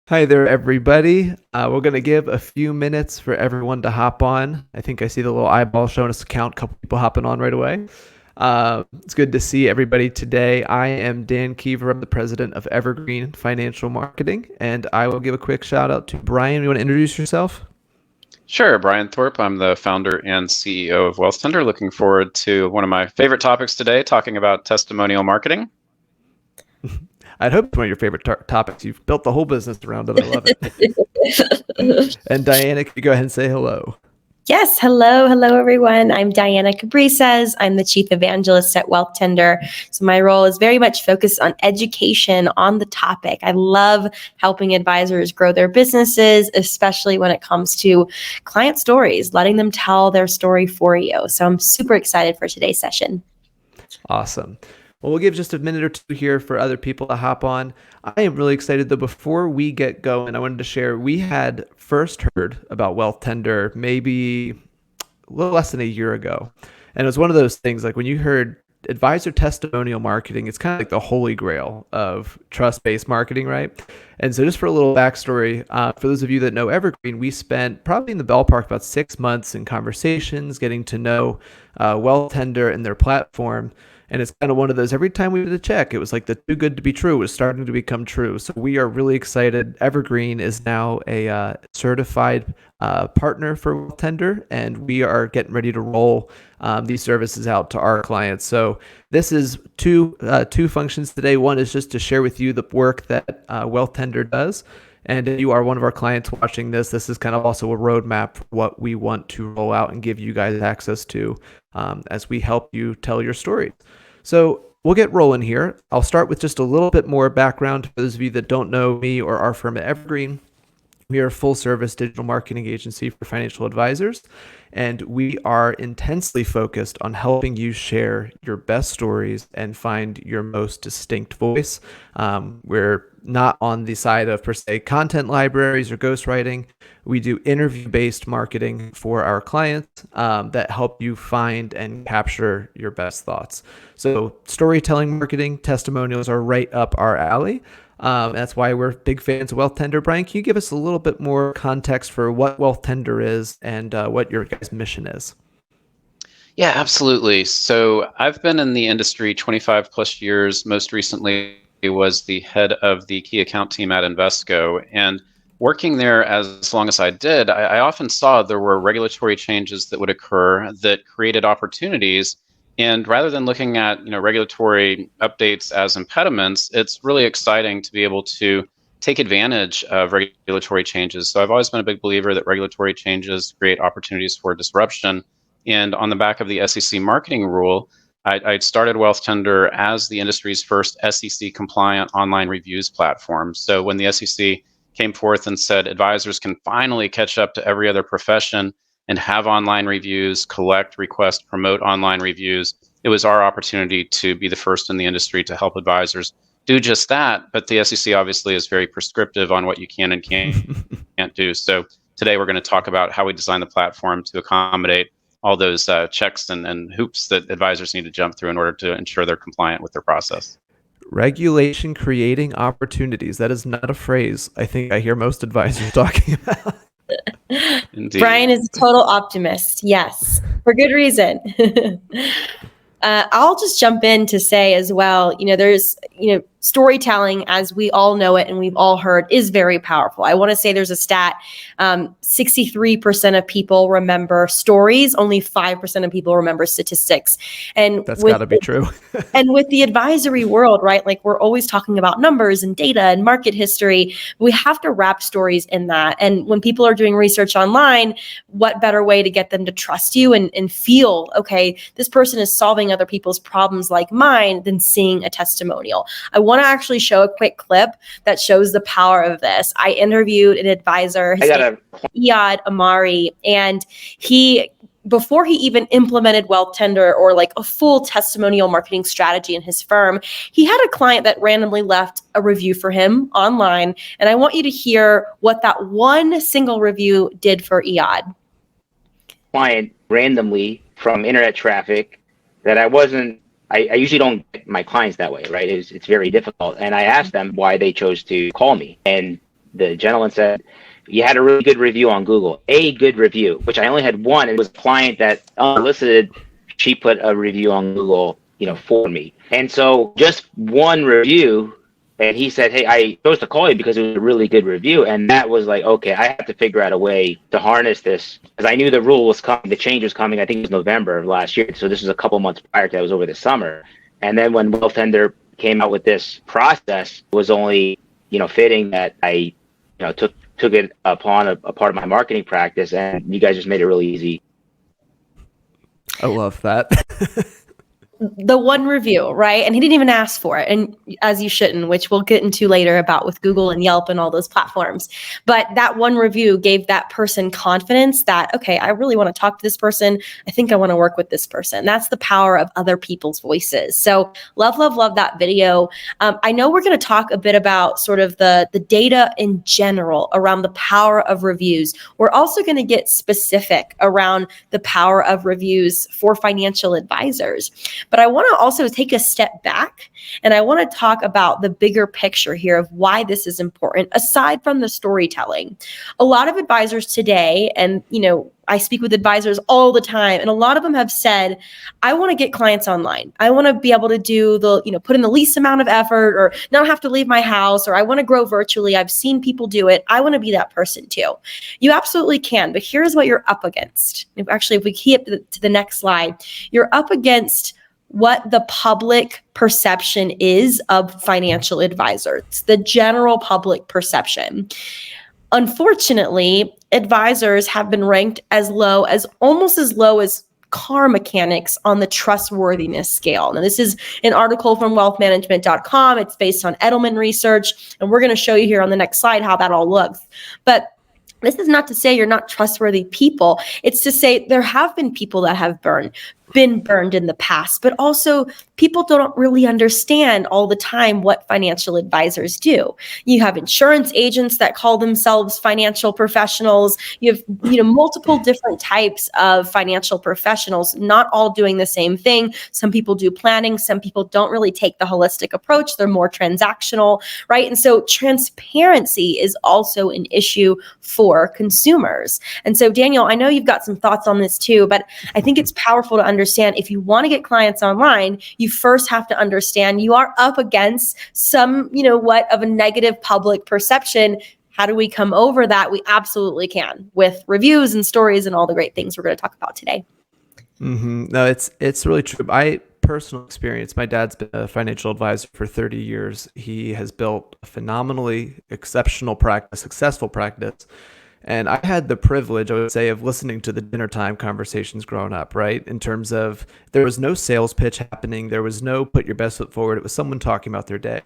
Hi there, everybody. We're going to give a few minutes for everyone to hop on. I think I see the little eyeball showing us a count, a couple people hopping on right away. It's good to see everybody today. I am Dan Keever. I'm the president of Evergreen Financial Marketing, and I will give a quick shout out to Brian. You want to introduce yourself? Sure, Brian Thorpe. I'm the founder and CEO of Wealthtender. Looking forward to one of my favorite topics today, talking about testimonial marketing. I'd hope it's one of your favorite topics. You've built the whole business around it. I love it. And Diana, can you go ahead and say hello? Yes. Hello, everyone. I'm Diana Cabrices. I'm the Chief Evangelist at Wealthtender. So my role is very much focused on education on the topic. I love helping advisors grow their businesses, especially when it comes to client stories, letting them tell their story for you. So I'm super excited for today's session. Awesome. Well, we'll give just a minute or two here for other people to hop on. I am really excited, though. Before we get going, I wanted to share, we had first heard about Wealthtender maybe a little less than a year ago. And it was one of those things, like when you heard advisor testimonial marketing, it's kind of like the holy grail of trust-based marketing, right? And so just for a little backstory, for those of you that know Evergreen, we spent probably in the ballpark about 6 months in conversations, getting to know Wealthtender and their platform. And it's kind of one of those, every time we did a check, it was like the too good to be true was starting to become true. So we are really excited. Evergreen is now a certified partner for Wealthtender, and we are getting ready to roll these services out to our clients. So this is two functions today. One is just to share with you the work that Wealthtender does. And if you are one of our clients watching this, this is kind of also a roadmap for what we want to roll out and give you guys access to as we help you tell your story. So we'll get rolling here. I'll start with just a little bit more background for those of you that don't know me or our firm at Evergreen. We are a full-service digital marketing agency for financial advisors, and we are intensely focused on helping you share your best stories and find your most distinct voice. We're not on the side of, per se, content libraries or ghostwriting. We do interview-based marketing for our clients that help you find and capture your best thoughts. So storytelling marketing, testimonials are right up our alley. That's why we're big fans of Wealthtender. Brian, can you give us a little bit more context for what Wealthtender is and what your guys' mission is? Yeah, absolutely. So I've been in the industry 25 plus years. Most recently was the head of the key account team at Invesco. And working there as long as I did, I often saw there were regulatory changes that would occur that created opportunities. And rather than looking at regulatory updates as impediments, it's really exciting to be able to take advantage of regulatory changes. So I've always been a big believer that regulatory changes create opportunities for disruption. And on the back of the SEC marketing rule, I started Wealthtender as the industry's first SEC compliant online reviews platform. So when the SEC came forth and said advisors can finally catch up to every other profession and have online reviews, collect, request, promote online reviews, it was our opportunity to be the first in the industry to help advisors do just that. But the SEC obviously is very prescriptive on what you can and can't do. So today we're going to talk about how we design the platform to accommodate all those checks and hoops that advisors need to jump through in order to ensure they're compliant with their process. Regulation creating opportunities. That is not a phrase I think I hear most advisors talking about. Indeed. Brian is a total optimist. Yes, for good reason. I'll just jump in to say as well, there's, storytelling as we all know it and we've all heard is very powerful. I want to say there's a stat, 63% of people remember stories, only 5% of people remember statistics. And that's got to be true. And with the advisory world, right, like we're always talking about numbers and data and market history. We have to wrap stories in that. And when people are doing research online, what better way to get them to trust you and feel, okay, this person is solving other people's problems like mine than seeing a testimonial. I want to actually show a quick clip that shows the power of this. I interviewed an advisor, Iyad Amari, and before he even implemented Wealthtender or like a full testimonial marketing strategy in his firm, he had a client that randomly left a review for him online. And I want you to hear what that one single review did for Iyad. Client randomly from internet traffic that I usually don't get my clients that way, right? It's very difficult. And I asked them why they chose to call me. And the gentleman said, you had a really good review on Google, a good review, which I only had one. It was a client that unsolicited, she put a review on Google, for me. And so just one review, and he said, hey, I chose to call you because it was a really good review. And that was like, okay, I have to figure out a way to harness this, because I knew the rule was coming, the change was coming. I think it was November of last year. So this was a couple months prior to that. It was over the summer. And then when Wealthtender came out with this process, it was only, fitting that I, took it upon a part of my marketing practice, and you guys just made it really easy. I love that. The one review, right? And he didn't even ask for it. And as you shouldn't, which we'll get into later about with Google and Yelp and all those platforms. But that one review gave that person confidence that, okay, I really want to talk to this person. I think I want to work with this person. That's the power of other people's voices. So love, love, love that video. I know we're going to talk a bit about sort of the data in general around the power of reviews. We're also going to get specific around the power of reviews for financial advisors. But I want to also take a step back, and I want to talk about the bigger picture here of why this is important, aside from the storytelling. A lot of advisors today, and I speak with advisors all the time, and a lot of them have said, I want to get clients online. I want to be able to do put in the least amount of effort, or not have to leave my house, or I want to grow virtually. I've seen people do it. I want to be that person too. You absolutely can, but here's what you're up against. If we keep to the next slide, you're up against what the public perception is of financial advisors, the general public perception. Unfortunately, advisors have been ranked almost as low as car mechanics on the trustworthiness scale. Now, this is an article from wealthmanagement.com. It's based on Edelman research, and we're going to show you here on the next slide how that all looks. But this is not to say you're not trustworthy people. It's to say there have been people that have been burned in the past, but also people don't really understand all the time what financial advisors do. You have insurance agents that call themselves financial professionals. You have, multiple different types of financial professionals, not all doing the same thing. Some people do planning. Some people don't really take the holistic approach. They're more transactional, right? And so transparency is also an issue for consumers. And so, Daniel, I know you've got some thoughts on this too, but I think it's powerful to understand if you want to get clients online, you first have to understand you are up against some, of a negative public perception. How do we come over that? We absolutely can with reviews and stories and all the great things we're going to talk about today. Mm-hmm. No, it's really true. My personal experience, my dad's been a financial advisor for 30 years. He has built a phenomenally exceptional practice, successful practice. And I had the privilege, I would say, of listening to the dinner time conversations growing up, right? In terms of there was no sales pitch happening. There was no put your best foot forward. It was someone talking about their day.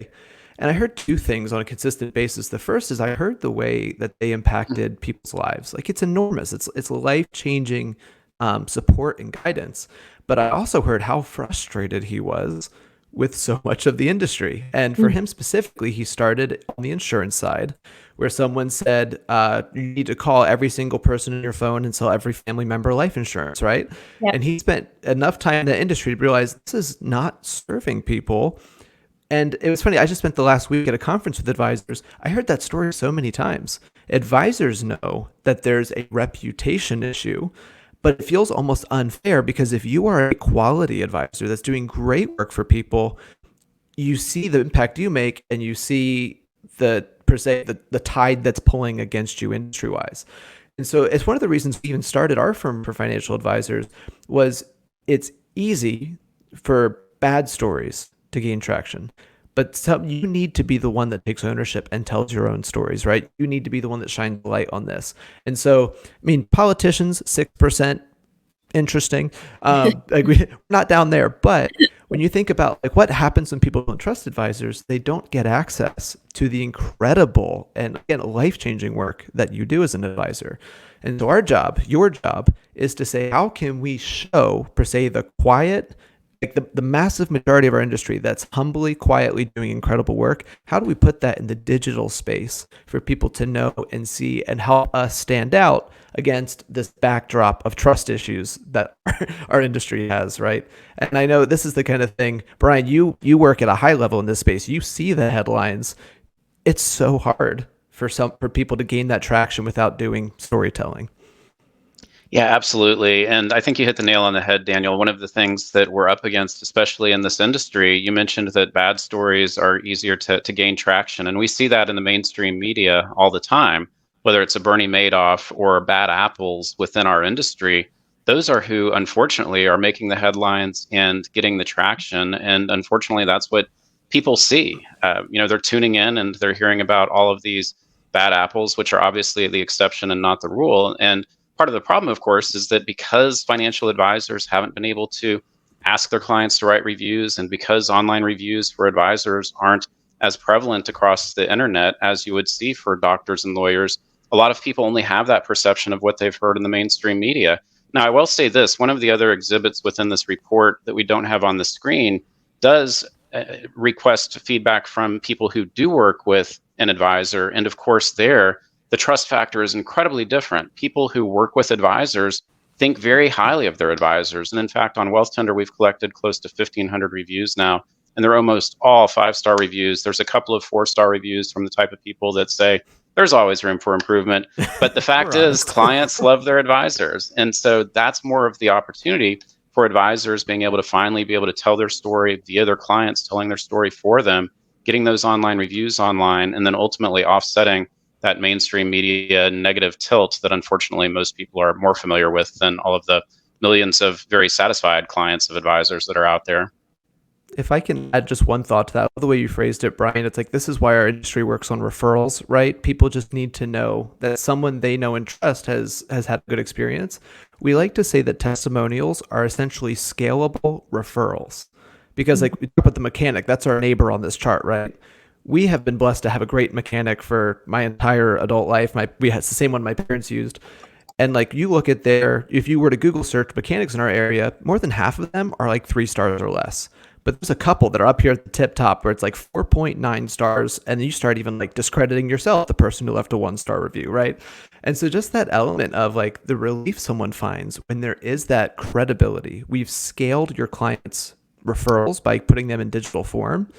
And I heard two things on a consistent basis. The first is I heard the way that they impacted people's lives. Like it's enormous. It's life-changing support and guidance. But I also heard how frustrated he was with so much of the industry. And for him specifically, he started on the insurance side, where someone said, you need to call every single person in your phone and sell every family member life insurance, right? Yep. And he spent enough time in the industry to realize this is not serving people. And it was funny, I just spent the last week at a conference with advisors. I heard that story so many times. Advisors know that there's a reputation issue, but it feels almost unfair because if you are a quality advisor that's doing great work for people, you see the impact you make and you see the tide that's pulling against you industry-wise. And so it's one of the reasons we even started our firm for financial advisors was it's easy for bad stories to gain traction. But you need to be the one that takes ownership and tells your own stories, right? You need to be the one that shines the light on this. And so, politicians, 6%, interesting. We're not down there. But when you think about what happens when people don't trust advisors, they don't get access to the incredible and, again, life-changing work that you do as an advisor. And so our job, your job, is to say, how can we show, per se, the quiet, the massive majority of our industry that's humbly, quietly doing incredible work, how do we put that in the digital space for people to know and see and help us stand out against this backdrop of trust issues that our industry has, right? And I know this is the kind of thing, Brian, you work at a high level in this space. You see the headlines. It's so hard for people to gain that traction without doing storytelling. Yeah, absolutely. And I think you hit the nail on the head, Daniel. One of the things that we're up against, especially in this industry, you mentioned that bad stories are easier to gain traction. And we see that in the mainstream media all the time, whether it's a Bernie Madoff or bad apples within our industry. Those are who, unfortunately, are making the headlines and getting the traction. And unfortunately, that's what people see. They're tuning in and they're hearing about all of these bad apples, which are obviously the exception and not the rule. And part of the problem, of course, is that because financial advisors haven't been able to ask their clients to write reviews, and because online reviews for advisors aren't as prevalent across the internet as you would see for doctors and lawyers, a lot of people only have that perception of what they've heard in the mainstream media. Now, I will say this, one of the other exhibits within this report that we don't have on the screen does request feedback from people who do work with an advisor. And of course, the trust factor is incredibly different. People who work with advisors think very highly of their advisors. And in fact, on Wealthtender, we've collected close to 1,500 reviews now, and they're almost all 5-star reviews. There's a couple of 4-star reviews from the type of people that say, there's always room for improvement. But the fact is, clients love their advisors. And so that's more of the opportunity for advisors being able to finally be able to tell their story via their clients telling their story for them, getting those online reviews online, and then ultimately offsetting that mainstream media negative tilt that unfortunately most people are more familiar with than all of the millions of very satisfied clients of advisors that are out there. If I can add just one thought to that, the way you phrased it, Brian, it's like, this is why our industry works on referrals, right? People just need to know that someone they know and trust has had a good experience. We like to say that testimonials are essentially scalable referrals, because like we talk about the mechanic, that's our neighbor on this chart, right? We have been blessed to have a great mechanic for my entire adult life. It's the same one my parents used. And like you look at if you were to Google search mechanics in our area, more than half of them are like 3 stars or less. But there's a couple that are up here at the tip top where it's like 4.9 stars. And then you start even like discrediting yourself, the person who left a 1-star review, right? And so just that element of like the relief someone finds when there is that credibility. We've scaled your clients' referrals by putting them in digital form.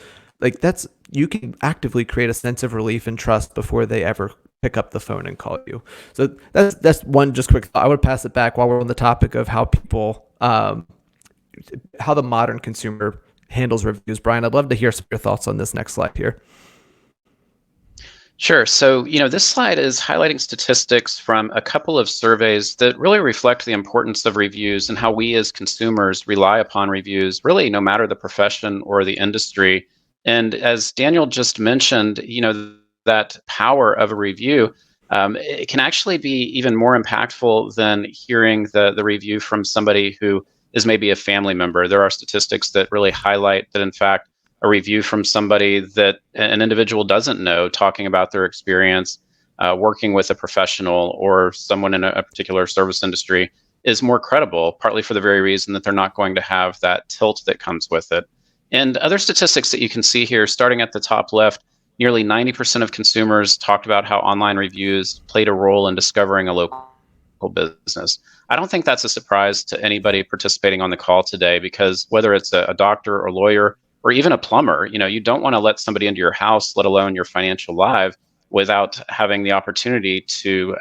Like you can actively create a sense of relief and trust before they ever pick up the phone and call you. So that's one just quick thought. I would pass it back while we're on the topic of how people, how the modern consumer handles reviews. Brian, I'd love to hear some of your thoughts on this next slide here. Sure. So, this slide is highlighting statistics from a couple of surveys that really reflect the importance of reviews and how we as consumers rely upon reviews, really no matter the profession or the industry. And as Daniel just mentioned, that power of a review, it can actually be even more impactful than hearing the review from somebody who is maybe a family member. There are statistics that really highlight that, in fact, a review from somebody that an individual doesn't know, talking about their experience working with a professional or someone in a particular service industry, is more credible, partly for the very reason that they're not going to have that tilt that comes with it. And other statistics that you can see here, starting at the top left, nearly 90% of consumers talked about how online reviews played a role in discovering a local business. I don't think that's a surprise to anybody participating on the call today, because whether it's a doctor or lawyer or even a plumber, you don't want to let somebody into your house, let alone your financial life, without having the opportunity to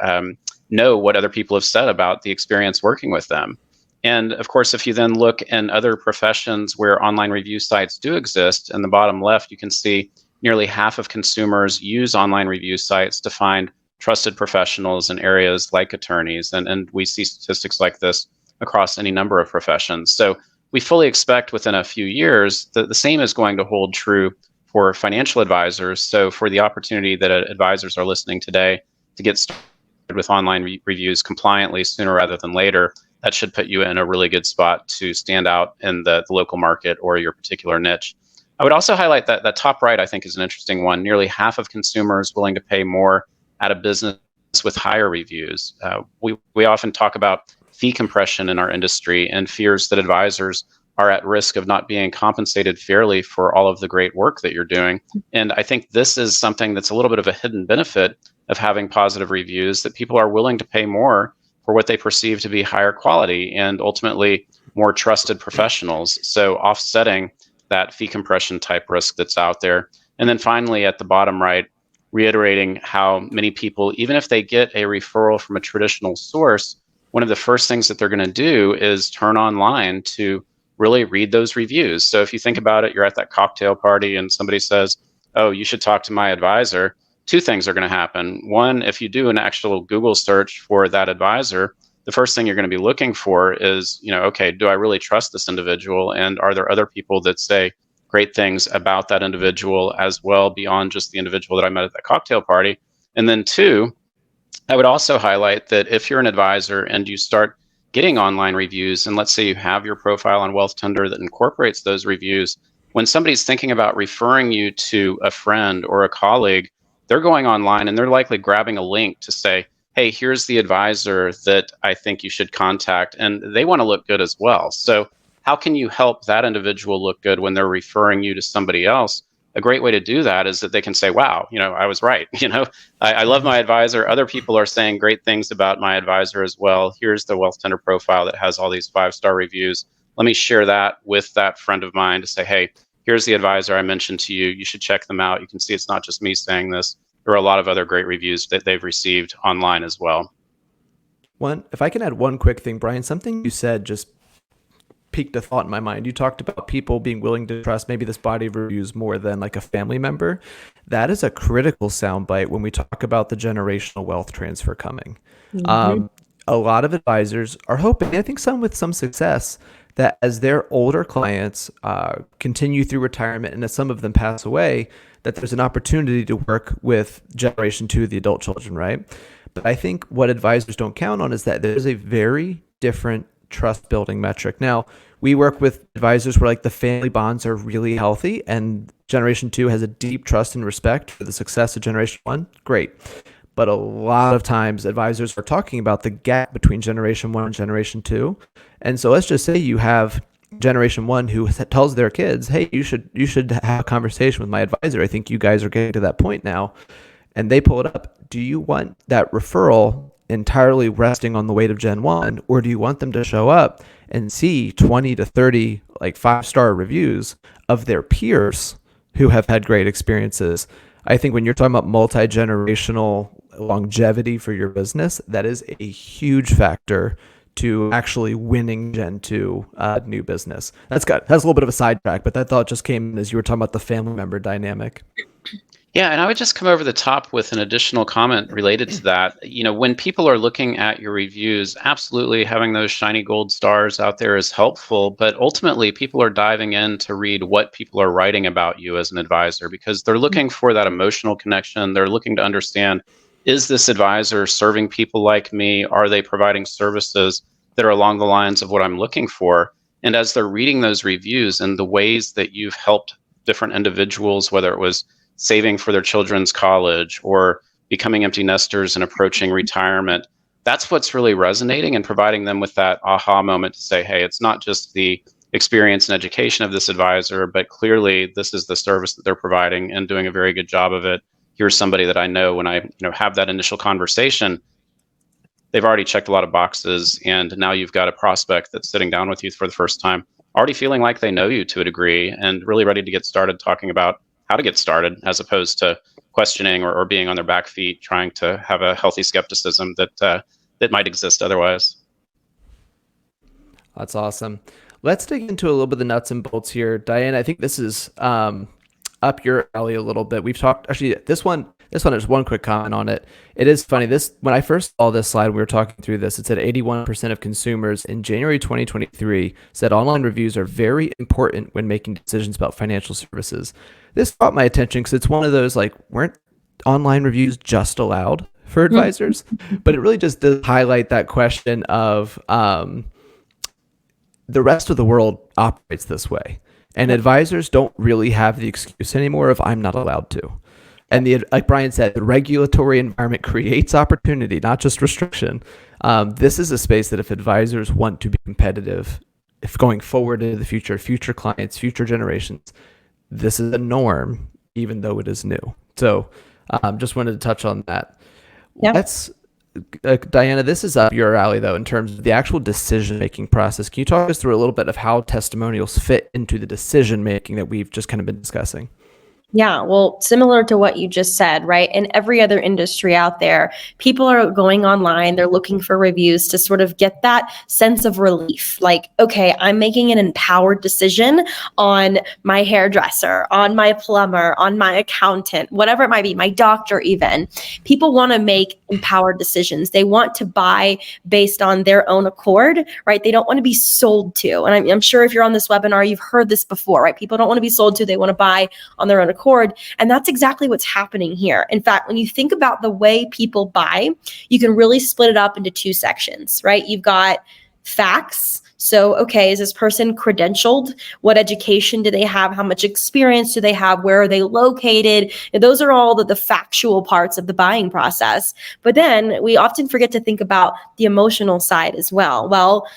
know what other people have said about the experience working with them. And of course, if you then look in other professions where online review sites do exist, in the bottom left, you can see nearly half of consumers use online review sites to find trusted professionals in areas like attorneys. And we see statistics like this across any number of professions. So we fully expect within a few years that the same is going to hold true for financial advisors. So for the opportunity that advisors are listening today to get started with online reviews compliantly sooner rather than later, that should put you in a really good spot to stand out in the local market or your particular niche. I would also highlight that top right, I think, is an interesting one. Nearly half of consumers willing to pay more at a business with higher reviews. We often talk about fee compression in our industry and fears that advisors are at risk of not being compensated fairly for all of the great work that you're doing. And I think this is something that's a little bit of a hidden benefit of having positive reviews, that people are willing to pay more for what they perceive to be higher quality and ultimately more trusted professionals. So offsetting that fee compression type risk that's out there. And then finally, at the bottom right, reiterating how many people, even if they get a referral from a traditional source, one of the first things that they're going to do is turn online to really read those reviews. So if you think about it, you're at that cocktail party and somebody says, "Oh, you should talk to my advisor." Two things are going to happen. One, if you do an actual Google search for that advisor, the first thing you're going to be looking for is, okay, do I really trust this individual? And are there other people that say great things about that individual as well, beyond just the individual that I met at that cocktail party? And then two, I would also highlight that if you're an advisor and you start getting online reviews, and let's say you have your profile on Wealthtender that incorporates those reviews, when somebody's thinking about referring you to a friend or a colleague, they're going online and they're likely grabbing a link to say, "Hey, here's the advisor that I think you should contact." And they want to look good as well. So how can you help that individual look good when they're referring you to somebody else? A great way to do that is that they can say, "Wow, I was right. I love my advisor. Other people are saying great things about my advisor as well. Here's the Wealthtender profile that has all these 5-star reviews. Let me share that with that friend of mine to say, hey, here's the advisor I mentioned to you. You should check them out. You can see it's not just me saying this. There are a lot of other great reviews that they've received online as well." If I can add one quick thing, Brian, something you said just piqued a thought in my mind. You talked about people being willing to trust maybe this body of reviews more than like a family member. That is a critical soundbite when we talk about the generational wealth transfer coming. A lot of advisors are hoping, I think some with some success, that as their older clients continue through retirement and as some of them pass away, that there's an opportunity to work with generation 2, the adult children, right? But I think what advisors don't count on is that there's a very different trust building metric. Now, we work with advisors where like the family bonds are really healthy and generation 2 has a deep trust and respect for the success of generation 1. Great. But a lot of times advisors are talking about the gap between generation 1 and generation 2. And so let's just say you have generation 1 who tells their kids, "Hey, you should have a conversation with my advisor. I think you guys are getting to that point now." And they pull it up. Do you want that referral entirely resting on the weight of Gen 1, or do you want them to show up and see 20 to 30 like 5-star reviews of their peers who have had great experiences? I think when you're talking about multi-generational longevity for your business, that is a huge factor to actually winning Gen 2 new business. That's a little bit of a sidetrack, but that thought just came in as you were talking about the family member dynamic. Yeah, and I would just come over the top with an additional comment related to that. When people are looking at your reviews, absolutely having those shiny gold stars out there is helpful, but ultimately people are diving in to read what people are writing about you as an advisor because they're looking for that emotional connection. They're looking to understand, is this advisor serving people like me? Are they providing services that are along the lines of what I'm looking for? And as they're reading those reviews and the ways that you've helped different individuals, whether it was saving for their children's college or becoming empty nesters and approaching retirement, that's what's really resonating and providing them with that aha moment to say, hey, it's not just the experience and education of this advisor, but clearly this is the service that they're providing and doing a very good job of it. Here's somebody that I know when I have that initial conversation, they've already checked a lot of boxes, and now you've got a prospect that's sitting down with you for the first time, already feeling like they know you to a degree and really ready to get started talking about how to get started, as opposed to questioning or being on their back feet, trying to have a healthy skepticism that might exist otherwise. That's awesome. Let's dig into a little bit of the nuts and bolts here. Diane, I think this is up your alley a little bit. We've talked, actually, this one, there's one quick comment on it. It is funny. When I first saw this slide, we were talking through this, it said 81% of consumers in January 2023 said online reviews are very important when making decisions about financial services. This caught my attention because it's one of those, like, weren't online reviews just allowed for advisors? But it really just does highlight that question of the rest of the world operates this way. And advisors don't really have the excuse anymore of I'm not allowed to. And like Brian said, the regulatory environment creates opportunity, not just restriction. This is a space that if advisors want to be competitive, if going forward into the future clients, future generations, this is a norm, even though it is new. So just wanted to touch on that. Yeah. Diana, this is up your alley, though, in terms of the actual decision-making process. Can you talk us through a little bit of how testimonials fit into the decision-making that we've just kind of been discussing? Yeah, well, similar to what you just said, right? In every other industry out there, people are going online, they're looking for reviews to sort of get that sense of relief. Like, okay, I'm making an empowered decision on my hairdresser, on my plumber, on my accountant, whatever it might be, my doctor even. People want to make empowered decisions. They want to buy based on their own accord, right? They don't want to be sold to. And I'm sure if you're on this webinar, you've heard this before, right? People don't want to be sold to, they want to buy on their own accord. And that's exactly what's happening here. In fact, when you think about the way people buy, you can really split it up into two sections, right? You've got facts. So, okay, is this person credentialed? What education do they have? How much experience do they have? Where are they located? And those are all the factual parts of the buying process. But then we often forget to think about the emotional side as well. Well,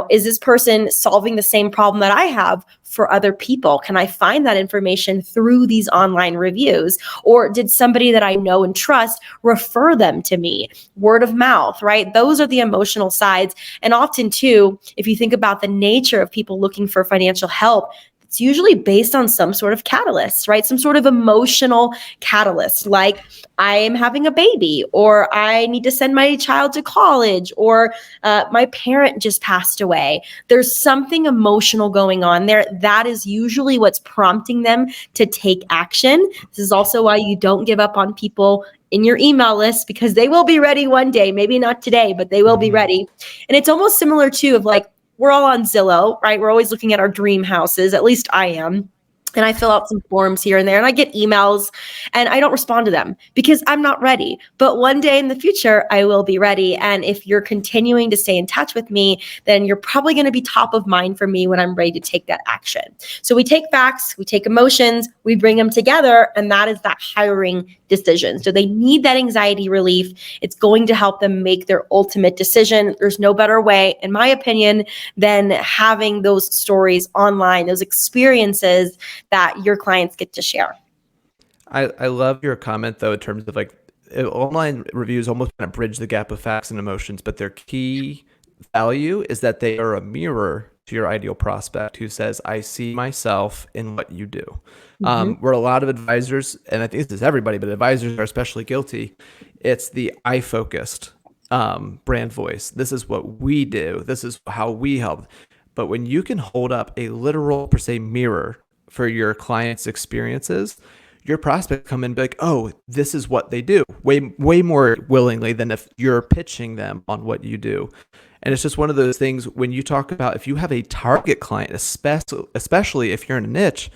is this person solving the same problem that I have for other people? Can I find that information through these online reviews? Or did somebody that I know and trust refer them to me? Word of mouth, right? Those are the emotional sides. And often too, if you think about the nature of people looking for financial help, it's usually based on some sort of catalyst, right? Some sort of emotional catalyst, like I am having a baby, or I need to send my child to college, or my parent just passed away. There's something emotional going on there. That is usually what's prompting them to take action. This is also why you don't give up on people in your email list, because they will be ready one day, maybe not today, but they will be ready. And it's almost similar to of like, we're all on Zillow, right? We're always looking at our dream houses. At least I am. And I fill out some forms here and there, and I get emails, and I don't respond to them because I'm not ready. But one day in the future, I will be ready. And if you're continuing to stay in touch with me, then you're probably going to be top of mind for me when I'm ready to take that action. So we take facts, we take emotions, we bring them together, and that is that hiring decision. So they need that anxiety relief. It's going to help them make their ultimate decision. There's no better way, in my opinion, than having those stories online, those experiences that your clients get to share. I love your comment though, in terms of like online reviews almost kind of bridge the gap of facts and emotions, but their key value is that they are a mirror to your ideal prospect who says, I see myself in what you do. Where a lot of advisors, and I think this is everybody, but advisors are especially guilty. It's the I focused brand voice. This is what we do. This is how we help. But when you can hold up a literal, per se, mirror for your clients' experiences, your prospects come in and be like, oh, this is what they do, way more willingly than if you're pitching them on what you do. And it's just one of those things when you talk about, if you have a target client, especially if you're in a niche,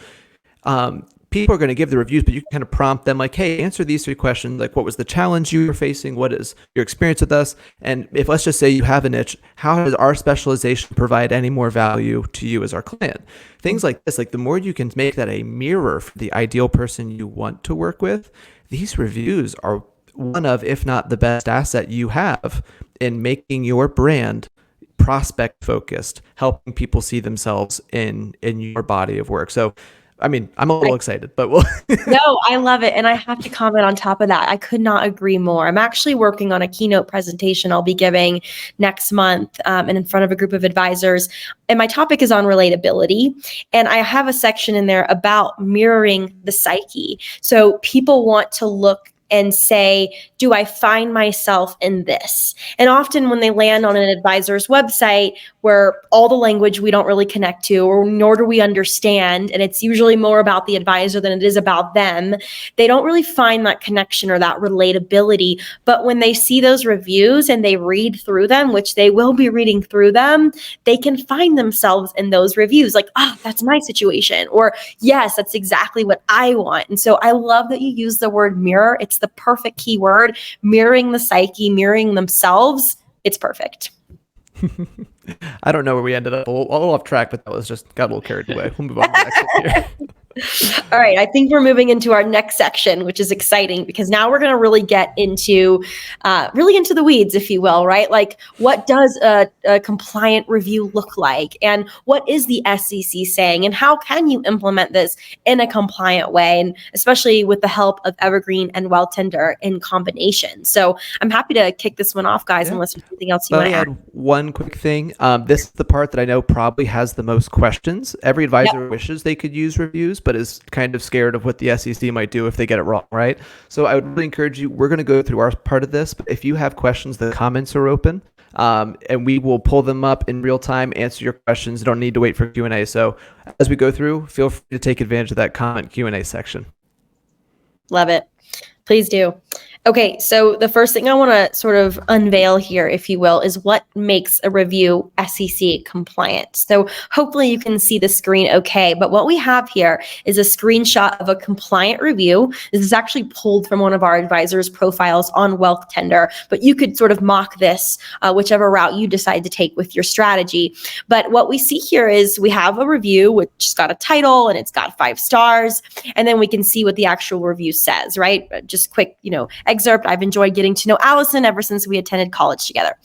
people are going to give the reviews, but you can kind of prompt them like, hey, answer these 3 questions. Like, what was the challenge you were facing? What is your experience with us? And if, let's just say you have a niche, how does our specialization provide any more value to you as our client? Things like this, like the more you can make that a mirror for the ideal person you want to work with, these reviews are one of, if not the best asset you have in making your brand prospect focused, helping people see themselves in your body of work. So I mean, I'm a little excited, but we'll. No, I love it. And I have to comment on top of that. I could not agree more. I'm actually working on a keynote presentation I'll be giving next month and in front of a group of advisors. And my topic is on relatability. And I have a section in there about mirroring the psyche. So people want to look and say, do I find myself in this? And often when they land on an advisor's website where all the language we don't really connect to, or nor do we understand, and it's usually more about the advisor than it is about them, they don't really find that connection or that relatability. But when they see those reviews and they read through them, which they will be reading through them, they can find themselves in those reviews. Like, oh, that's my situation. Or yes, that's exactly what I want. And so I love that you use the word mirror. It's the perfect keyword, mirroring the psyche, mirroring themselves. It's perfect. I don't know where we ended up. A little off track, but that was just got a little carried away. We'll move on to the next one here. All right, I think we're moving into our next section, which is exciting because now we're going to really get into the weeds, if you will, right? Like, what does a compliant review look like, and what is the SEC saying, and how can you implement this in a compliant way, and especially with the help of Evergreen and Wealthtender in combination. So I'm happy to kick this one off, guys, unless there's anything else you want to add. One quick thing. This is the part that I know probably has the most questions. Every advisor wishes they could use reviews, but is kind of scared of what the SEC might do if they get it wrong, right? So I would really encourage you, we're going to go through our part of this, but if you have questions, the comments are open. And we will pull them up in real time, answer your questions. You don't need to wait for Q&A. So as we go through, feel free to take advantage of that comment Q&A section. Love it. Please do. Okay, so the first thing I want to sort of unveil here, if you will, is what makes a review SEC compliant. So hopefully you can see the screen okay, but what we have here is a screenshot of a compliant review. This is actually pulled from one of our advisors' profiles on Wealthtender, but you could sort of mock this whichever route you decide to take with your strategy. But what we see here is we have a review which has got a title and it's got 5 stars, and then we can see what the actual review says, right? Just quick, excerpt. I've enjoyed getting to know Allison ever since we attended college together.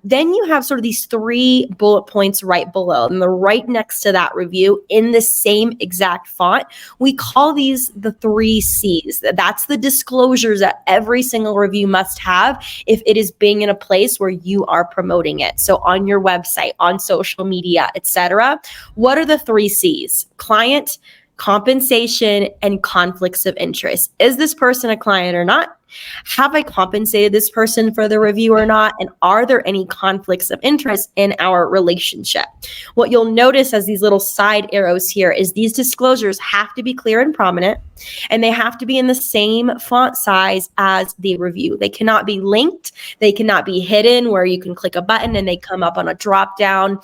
Then you have sort of these 3 bullet points right below, and the right next to that review in the same exact font. We call these the 3 C's. That's the disclosures that every single review must have if it is being in a place where you are promoting it. So on your website, on social media, etc. What are the 3 C's? Client, compensation, and conflicts of interest. Is this person a client or not? Have I compensated this person for the review or not? And are there any conflicts of interest in our relationship? What you'll notice as these little side arrows here is these disclosures have to be clear and prominent, and they have to be in the same font size as the review. They cannot be linked. They cannot be hidden where you can click a button and they come up on a drop down.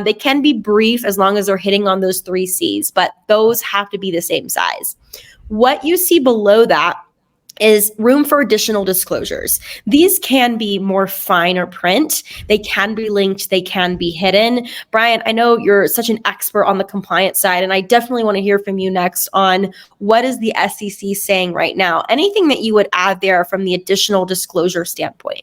They can be brief as long as they're hitting on those 3 C's, but those have to be the same size. What you see below that is room for additional disclosures. These can be more finer print. They can be linked. They can be hidden. Brian, I know you're such an expert on the compliance side, and I definitely want to hear from you next on what is the SEC saying right now. Anything that you would add there from the additional disclosure standpoint?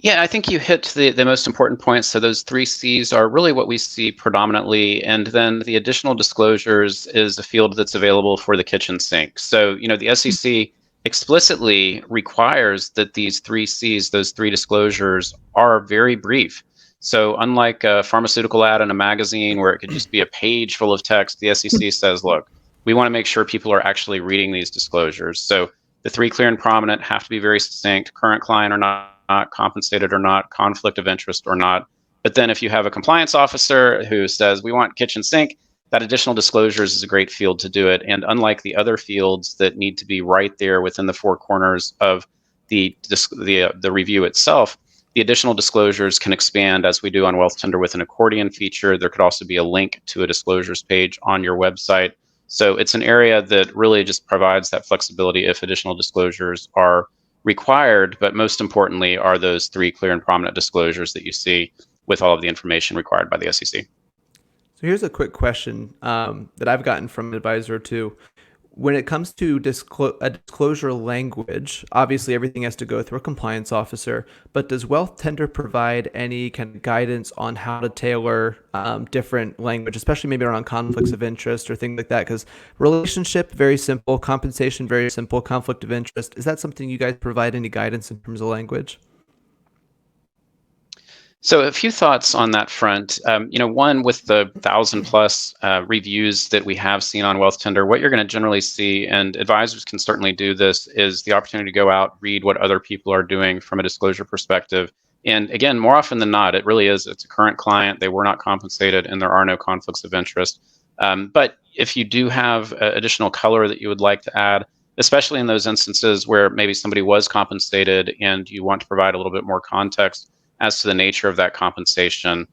Yeah, I think you hit the most important points. So those 3 C's are really what we see predominantly. And then the additional disclosures is a field that's available for the kitchen sink. So, the SEC explicitly requires that these 3 C's, those 3 disclosures, are very brief. So unlike a pharmaceutical ad in a magazine where it could just be a page full of text, the SEC says, look, we want to make sure people are actually reading these disclosures. So the 3 clear and prominent have to be very succinct: current client or not, compensated or not, conflict of interest or not. But then if you have a compliance officer who says we want kitchen sink, that additional disclosures is a great field to do it. And unlike the other fields that need to be right there within the 4 corners of the review itself, the additional disclosures can expand as we do on Wealthtender with an accordion feature. There could also be a link to a disclosures page on your website. So it's an area that really just provides that flexibility if additional disclosures are required, but most importantly are those 3 clear and prominent disclosures that you see with all of the information required by the SEC. So here's a quick question that I've gotten from an advisor too. When it comes to a disclosure language, obviously everything has to go through a compliance officer, but does Wealthtender provide any kind of guidance on how to tailor different language, especially maybe around conflicts of interest or things like that? Because relationship, very simple; compensation, very simple; conflict of interest. Is that something you guys provide any guidance in terms of language? So a few thoughts on that front. One, with the 1,000+ reviews that we have seen on Wealthtender, what you're going to generally see, and advisors can certainly do this, is the opportunity to go out, read what other people are doing from a disclosure perspective. And again, more often than not, it's a current client, they were not compensated, and there are no conflicts of interest. But if you do have additional color that you would like to add, especially in those instances where maybe somebody was compensated and you want to provide a little bit more context as to the nature of that compensation.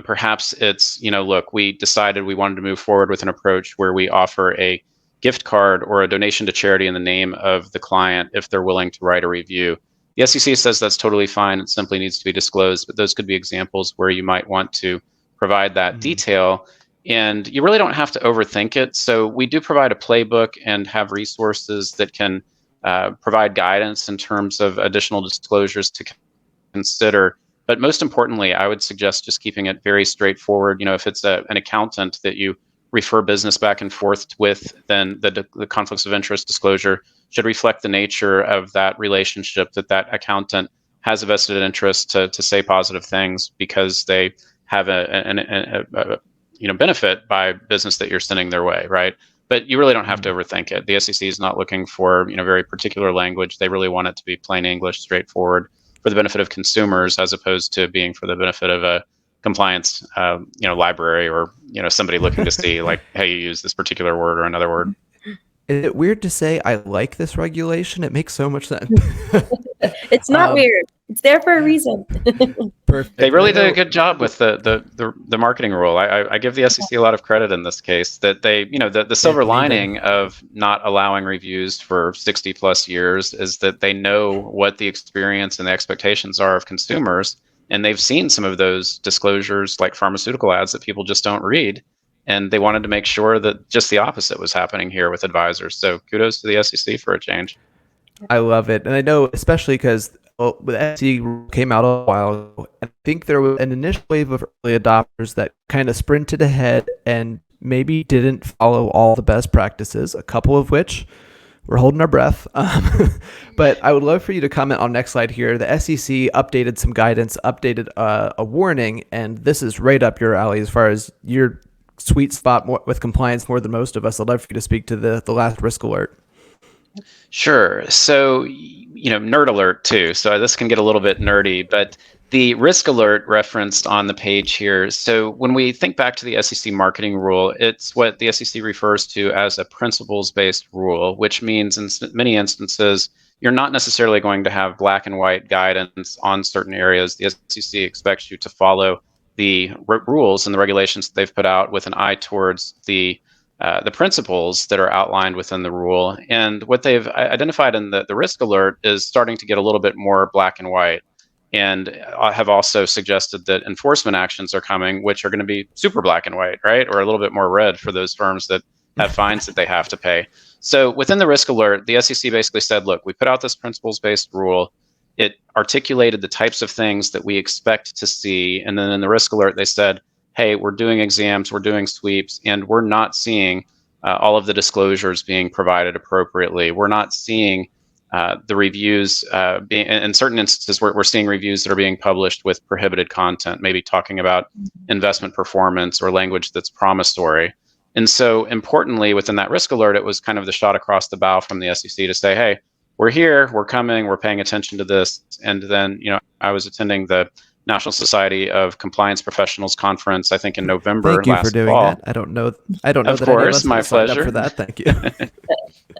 Perhaps it's, look, we decided we wanted to move forward with an approach where we offer a gift card or a donation to charity in the name of the client if they're willing to write a review. The SEC says that's totally fine. It simply needs to be disclosed, but those could be examples where you might want to provide that detail. And you really don't have to overthink it. So we do provide a playbook and have resources that can provide guidance in terms of additional disclosures to consider. But most importantly, I would suggest just keeping it very straightforward. If it's an accountant that you refer business back and forth with, then the conflicts of interest disclosure should reflect the nature of that relationship, that accountant has a vested interest to say positive things because they have a benefit by business that you're sending their way, right? But you really don't have to overthink it. The SEC is not looking for very particular language. They really want it to be plain English, straightforward, for the benefit of consumers, as opposed to being for the benefit of a compliance library, or somebody looking to see like, hey, you use this particular word or another word. Is it weird to say I like this regulation? It makes so much sense. It's not weird. It's there for a reason. Perfect. They really did a good job with the marketing rule. I give the SEC a lot of credit in this case, that they, the silver lining of not allowing reviews for 60 plus years is that they know what the experience and the expectations are of consumers. And they've seen some of those disclosures, like pharmaceutical ads, that people just don't read. And they wanted to make sure that just the opposite was happening here with advisors. So kudos to the SEC for a change. I love it. And I know, especially because the SEC came out a while ago, and I think there was an initial wave of early adopters that kind of sprinted ahead and maybe didn't follow all the best practices, a couple of which we're holding our breath. But I would love for you to comment on next slide here. The SEC updated some guidance, updated a warning, and this is right up your alley as far as your sweet spot with compliance more than most of us. I'd love for you to speak to the last risk alert. Sure. So, nerd alert too. So this can get a little bit nerdy, but the risk alert referenced on the page here. So when we think back to the SEC marketing rule, it's what the SEC refers to as a principles-based rule, which means in many instances, you're not necessarily going to have black and white guidance on certain areas. The SEC expects you to follow the rules and the regulations that they've put out with an eye towards the principles that are outlined within the rule. And what they've identified in the risk alert is starting to get a little bit more black and white. And I have also suggested that enforcement actions are coming, which are going to be super black and white, right? Or a little bit more red for those firms that have fines that they have to pay. So within the risk alert, the SEC basically said, look, we put out this principles-based rule. It articulated the types of things that we expect to see. And then in the risk alert, they said, hey, we're doing exams, we're doing sweeps, and we're not seeing all of the disclosures being provided appropriately. We're not seeing the reviews being, in certain instances, we're seeing reviews that are being published with prohibited content, maybe talking about investment performance or language that's promissory. And so importantly, within that risk alert, it was kind of the shot across the bow from the SEC to say, hey, we're here, we're coming, we're paying attention to this. And then, I was attending the National Society of Compliance Professionals conference, I think in November. Thank you last for doing fall. that. I don't know Of that course, any of us my signed up pleasure. for that. Thank you.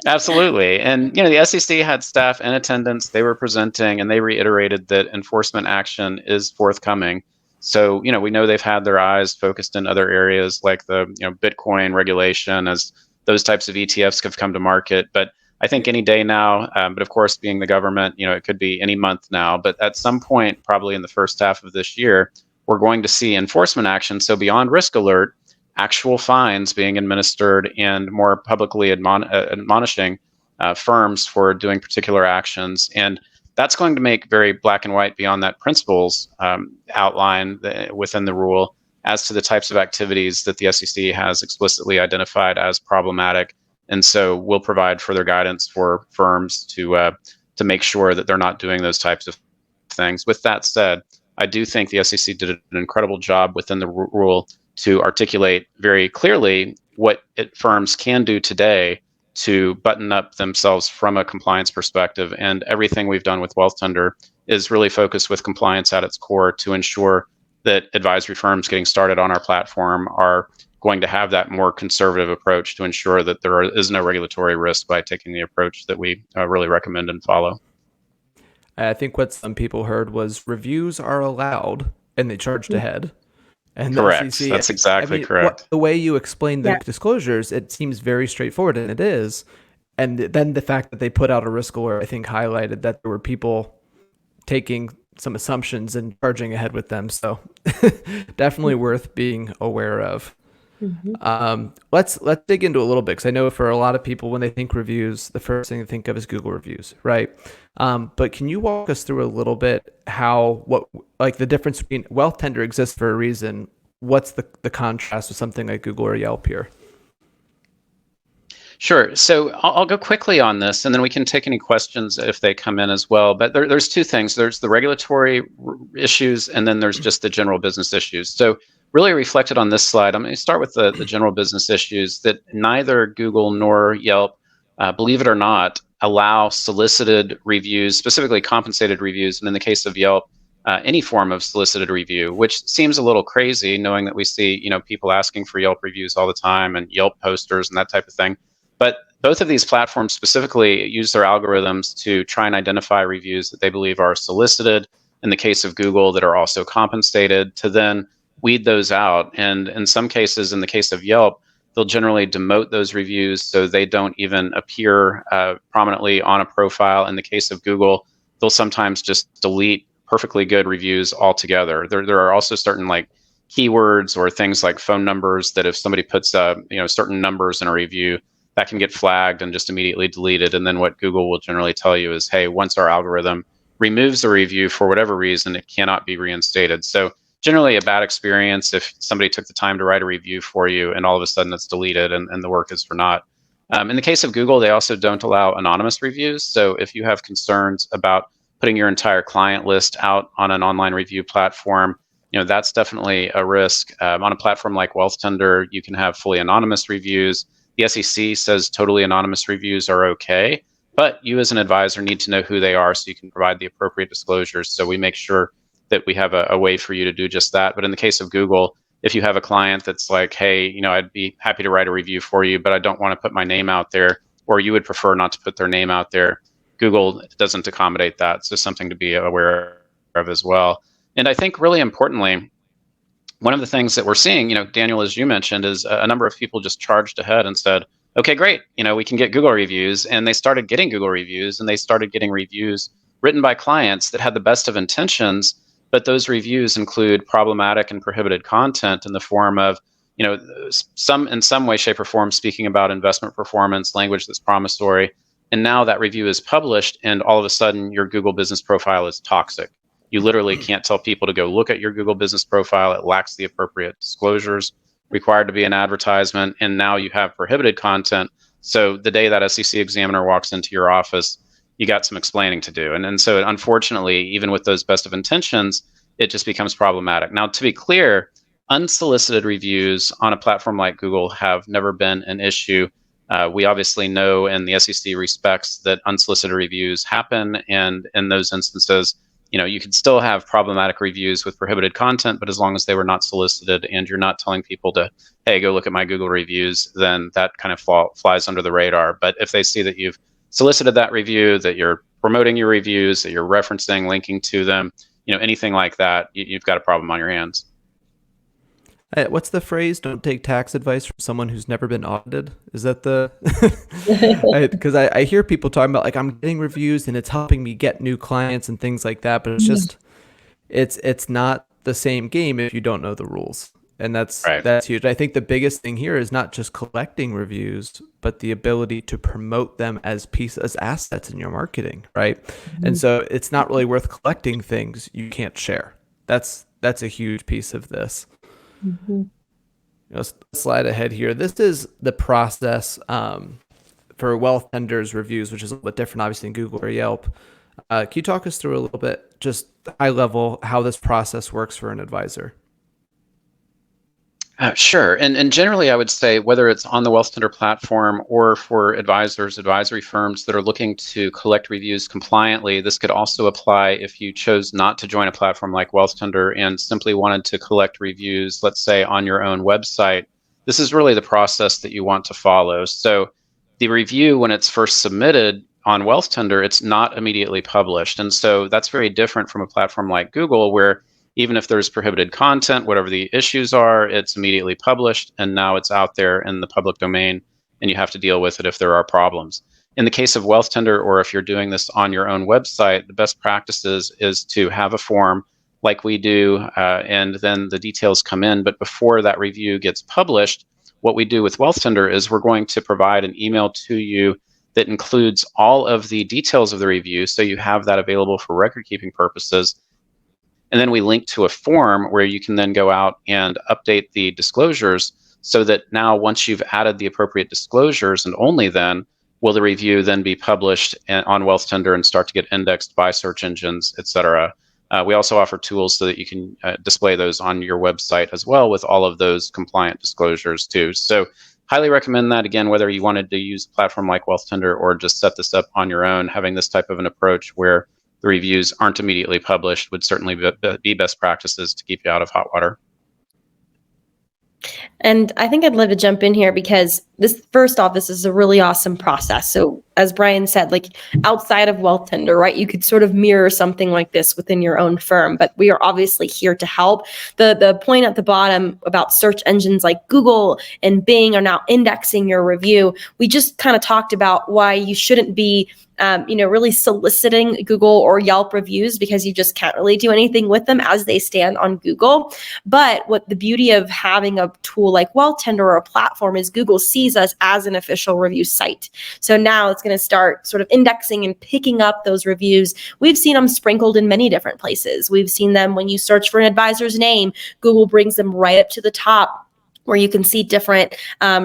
Absolutely. And, the SEC had staff in attendance, they were presenting, and they reiterated that enforcement action is forthcoming. So, we know they've had their eyes focused in other areas like the, Bitcoin regulation, as those types of ETFs have come to market. But I think any day now, but of course, being the government, it could be any month now. But at some point, probably in the first half of this year, we're going to see enforcement action. So beyond risk alert, actual fines being administered and more publicly admonishing firms for doing particular actions. And that's going to make very black and white beyond that principles outline within the rule as to the types of activities that the SEC has explicitly identified as problematic. And so we'll provide further guidance for firms to make sure that they're not doing those types of things. With that said, I do think the SEC did an incredible job within the rule to articulate very clearly what firms can do today to button up themselves from a compliance perspective. And everything we've done with Wealthtender is really focused with compliance at its core to ensure that advisory firms getting started on our platform are going to have that more conservative approach to ensure that there is no regulatory risk by taking the approach that we really recommend and follow. I think what some people heard was reviews are allowed and they charged ahead. And correct. SEC, that's exactly correct. The way you explain the disclosures, it seems very straightforward, and it is. And then the fact that they put out a risk alert, I think, highlighted that there were people taking some assumptions and charging ahead with them. So definitely worth being aware of. Mm-hmm. Let's dig into a little bit, because I know for a lot of people, when they think reviews, the first thing they think of is Google reviews, right? But can you walk us through a little bit what the difference between Wealthtender exists for a reason? What's the contrast with something like Google or Yelp here? Sure. So I'll go quickly on this, and then we can take any questions if they come in as well. But there's two things. There's the regulatory issues, and then there's just the general business issues. So really reflected on this slide, I'm going to start with the general business issues that neither Google nor Yelp, believe it or not, allow solicited reviews, specifically compensated reviews, and in the case of Yelp, any form of solicited review, which seems a little crazy, knowing that we see people asking for Yelp reviews all the time and Yelp posters and that type of thing. But both of these platforms specifically use their algorithms to try and identify reviews that they believe are solicited, in the case of Google, that are also compensated, to then weed those out. And in some cases, in the case of Yelp, they'll generally demote those reviews so they don't even appear prominently on a profile. In the case of Google, they'll sometimes just delete perfectly good reviews altogether. There are also certain like keywords or things like phone numbers that if somebody puts certain numbers in a review, that can get flagged and just immediately deleted. And then what Google will generally tell you is, hey, once our algorithm removes the review for whatever reason, it cannot be reinstated. So generally a bad experience if somebody took the time to write a review for you and all of a sudden it's deleted and the work is for naught. In the case of Google, they also don't allow anonymous reviews. So if you have concerns about putting your entire client list out on an online review platform, that's definitely a risk. On a platform like Wealthtender, you can have fully anonymous reviews. The SEC says totally anonymous reviews are okay, but you as an advisor need to know who they are so you can provide the appropriate disclosures. So we make sure that we have a way for you to do just that. But in the case of Google, if you have a client that's like, hey, I'd be happy to write a review for you, but I don't want to put my name out there, or you would prefer not to put their name out there, Google doesn't accommodate that. So something to be aware of as well. And I think really importantly, one of the things that we're seeing, Daniel, as you mentioned, is a number of people just charged ahead and said, okay, great, we can get Google reviews. And they started getting Google reviews, and they started getting reviews written by clients that had the best of intentions, but those reviews include problematic and prohibited content in the form of, some in some way, shape, or form speaking about investment performance, language that's promissory. And now that review is published, and all of a sudden your Google business profile is toxic. You literally can't tell people to go look at your Google business profile. It lacks the appropriate disclosures required to be an advertisement. And now you have prohibited content. So the day that SEC examiner walks into your office, you got some explaining to do. And so unfortunately, even with those best of intentions, it just becomes problematic. Now, to be clear, unsolicited reviews on a platform like Google have never been an issue. We obviously know, and the SEC respects, that unsolicited reviews happen. And in those instances, you could still have problematic reviews with prohibited content, but as long as they were not solicited and you're not telling people to, hey, go look at my Google reviews, then that kind of flies under the radar. But if they see that you've solicited that review, that you're promoting your reviews, that you're referencing, linking to them, anything like that, you've got a problem on your hands. What's the phrase? Don't take tax advice from someone who's never been audited. Is that the? Because I hear people talking about like, I'm getting reviews and it's helping me get new clients and things like that, but it's just it's not the same game if you don't know the rules, and that's huge. I think the biggest thing here is not just collecting reviews, but the ability to promote them as assets in your marketing, right? And so it's not really worth collecting things you can't share. That's a huge piece of this. Slide ahead here. This is the process for Wealthtenders reviews, which is a little bit different, obviously, in Google or Yelp. Can you talk us through a little bit, just high level, how this process works for an advisor? Sure. And generally, I would say whether it's on the Wealthtender platform or for advisors, advisory firms that are looking to collect reviews compliantly, this could also apply if you chose not to join a platform like Wealthtender and simply wanted to collect reviews, let's say on your own website. This is really the process that you want to follow. So the review, when it's first submitted on Wealthtender, it's not immediately published. And so that's very different from a platform like Google, where even if there's prohibited content, whatever the issues are, it's immediately published, and now it's out there in the public domain, and you have to deal with it if there are problems. In the case of Wealthtender, or if you're doing this on your own website, the best practices is to have a form like we do, and then the details come in. But before that review gets published, what we do with Wealthtender is we're going to provide an email to you that includes all of the details of the review, so you have that available for record-keeping purposes. And then we link to a form where you can then go out and update the disclosures so that now once you've added the appropriate disclosures, and only then will the review then be published on Wealthtender and start to get indexed by search engines, et cetera. We also offer tools so that you can display those on your website as well with all of those compliant disclosures too. So highly recommend that. Again, whether you wanted to use a platform like Wealthtender or just set this up on your own, having this type of an approach where the reviews aren't immediately published would certainly be best practices to keep you out of hot water. And I think I'd love to jump in here because first off, this is a really awesome process. So as Brian said, like outside of Wealthtender, right, you could sort of mirror something like this within your own firm, but we are obviously here to help. The point at the bottom about search engines like Google and Bing are now indexing your review. We just kind of talked about why you shouldn't be really soliciting Google or Yelp reviews because you just can't really do anything with them as they stand on Google. But what the beauty of having a tool like Wealthtender or a platform is Google sees us as an official review site. So now it's going to start sort of indexing and picking up those reviews. We've seen them sprinkled in many different places. We've seen them when you search for an advisor's name, Google brings them right up to the top, where you can see different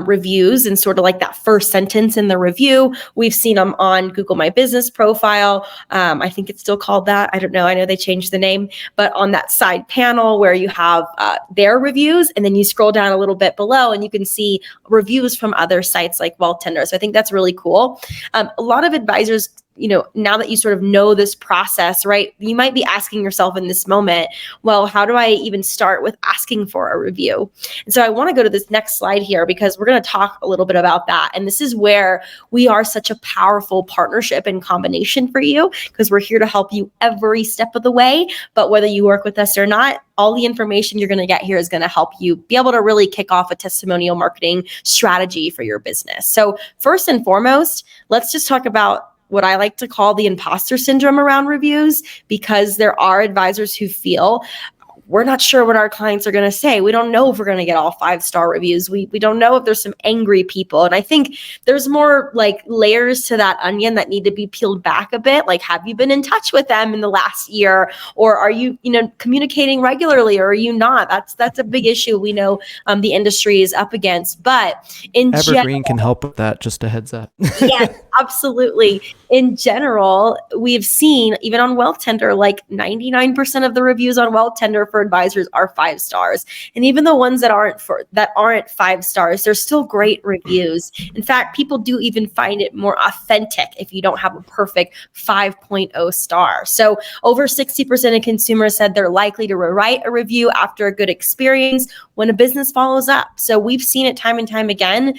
reviews and sort of like that first sentence in the review. We've seen them on Google My Business profile. I think it's still called that. I don't know. I know they changed the name, but on that side panel where you have their reviews, and then you scroll down a little bit below and you can see reviews from other sites like Wealthtender. So I think that's really cool. A lot of advisors, now that you sort of know this process, right, you might be asking yourself in this moment, well, how do I even start with asking for a review? And so I want to go to this next slide here because we're going to talk a little bit about that. And this is where we are such a powerful partnership and combination for you because we're here to help you every step of the way. But whether you work with us or not, all the information you're going to get here is going to help you be able to really kick off a testimonial marketing strategy for your business. So first and foremost, let's just talk about what I like to call the imposter syndrome around reviews, because there are advisors who feel we're not sure what our clients are going to say. We don't know if we're going to get all 5-star reviews. We don't know if there's some angry people. And I think there's more like layers to that onion that need to be peeled back a bit. Like, have you been in touch with them in the last year? Or are you, communicating regularly, or are you not? That's a big issue we know the industry is up against. But in Evergreen can help with that, just a heads up. Yes, absolutely. In general, we've seen, even on Wealthtender, like 99% of the reviews on Wealthtender for advisors are 5 stars. And even the ones that aren't 5 stars, they're still great reviews. In fact, people do even find it more authentic if you don't have a perfect 5.0 star. So over 60% of consumers said they're likely to rewrite a review after a good experience when a business follows up. So we've seen it time and time again.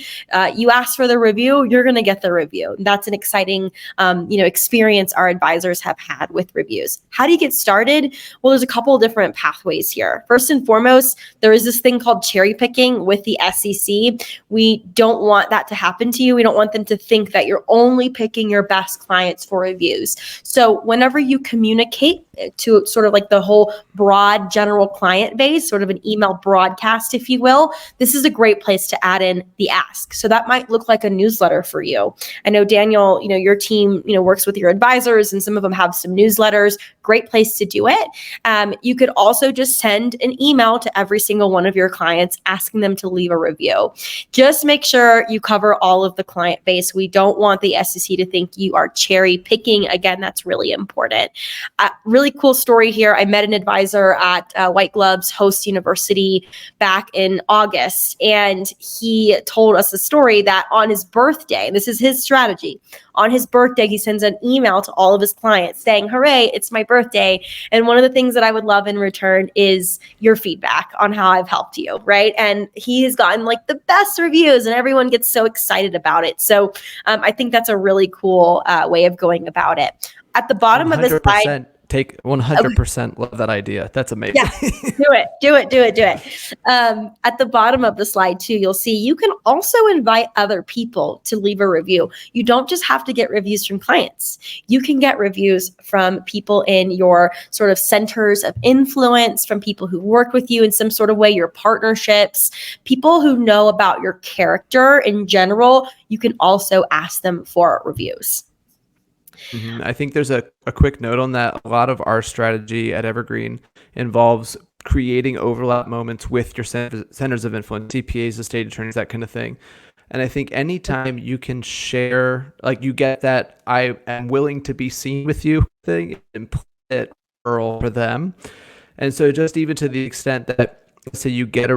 You ask for the review, you're going to get the review. That's an exciting experience our advisors have had with reviews. How do you get started? Well, there's a couple of different pathways here. First and foremost, there is this thing called cherry picking with the SEC. We don't want that to happen to you. We don't want them to think that you're only picking your best clients for reviews. So whenever you communicate to sort of like the whole broad general client base, sort of an email broadcast, if you will, this is a great place to add in the ask. So that might look like a newsletter for you. I know, Daniel, your team, works with your advisors, and some of them have some newsletters. Great place to do it. You could also just send an email to every single one of your clients asking them to leave a review. Just make sure you cover all of the client base. We don't want the SEC to think you are cherry picking. Again, that's really important. Really cool story here. I met an advisor at White Gloves Host University back in August, and he told us a story that on his birthday, this is his strategy, on his birthday, he sends an email to all of his clients saying, hooray, it's my birthday. And one of the things that I would love in return is your feedback on how I've helped you, right? And he has gotten like the best reviews, and everyone gets so excited about it. So I think that's a really cool way of going about it. At the bottom of the slide, take 100% love that idea. That's amazing. Yeah, do it. At the bottom of the slide too, you'll see you can also invite other people to leave a review. You don't just have to get reviews from clients. You can get reviews from people in your sort of centers of influence, from people who work with you in some sort of way, your partnerships, people who know about your character in general. You can also ask them for reviews. I think there's a quick note on that. A lot of our strategy at Evergreen involves creating overlap moments with your centers of influence, CPAs, estate attorneys, that kind of thing. And I think anytime you can share, like you get that I am willing to be seen with you thing, implicit referral for them. And so just even to the extent that, let's say you get a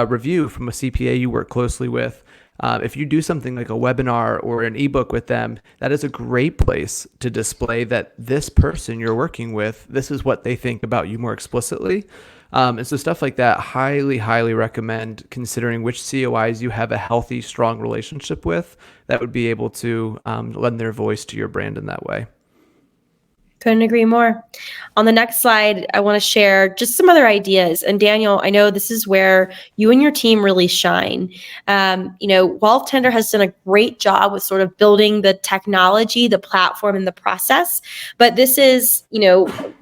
review from a CPA you work closely with, if you do something like a webinar or an ebook with them, that is a great place to display that this person you're working with, this is what they think about you more explicitly. And so stuff like that, highly, highly recommend considering which COIs you have a healthy, strong relationship with that would be able to lend their voice to your brand in that way. Couldn't agree more. On the next slide, I want to share just some other ideas. And Daniel, I know this is where you and your team really shine. Wealthtender has done a great job with sort of building the technology, the platform, and the process. But this is,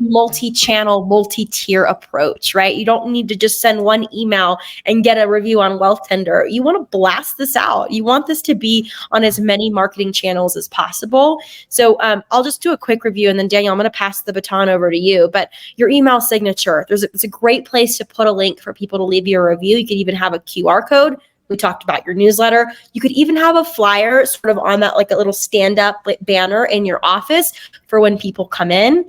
multi-channel, multi-tier approach, right? You don't need to just send one email and get a review on Wealthtender. You want to blast this out. You want this to be on as many marketing channels as possible. So I'll just do a quick review, and then Daniel, I'm going to pass the baton over to you. But your email signature, it's a great place to put a link for people to leave you a review. You could even have a QR code. We talked about your newsletter. You could even have a flyer sort of on that, like a little stand-up banner in your office for when people come in.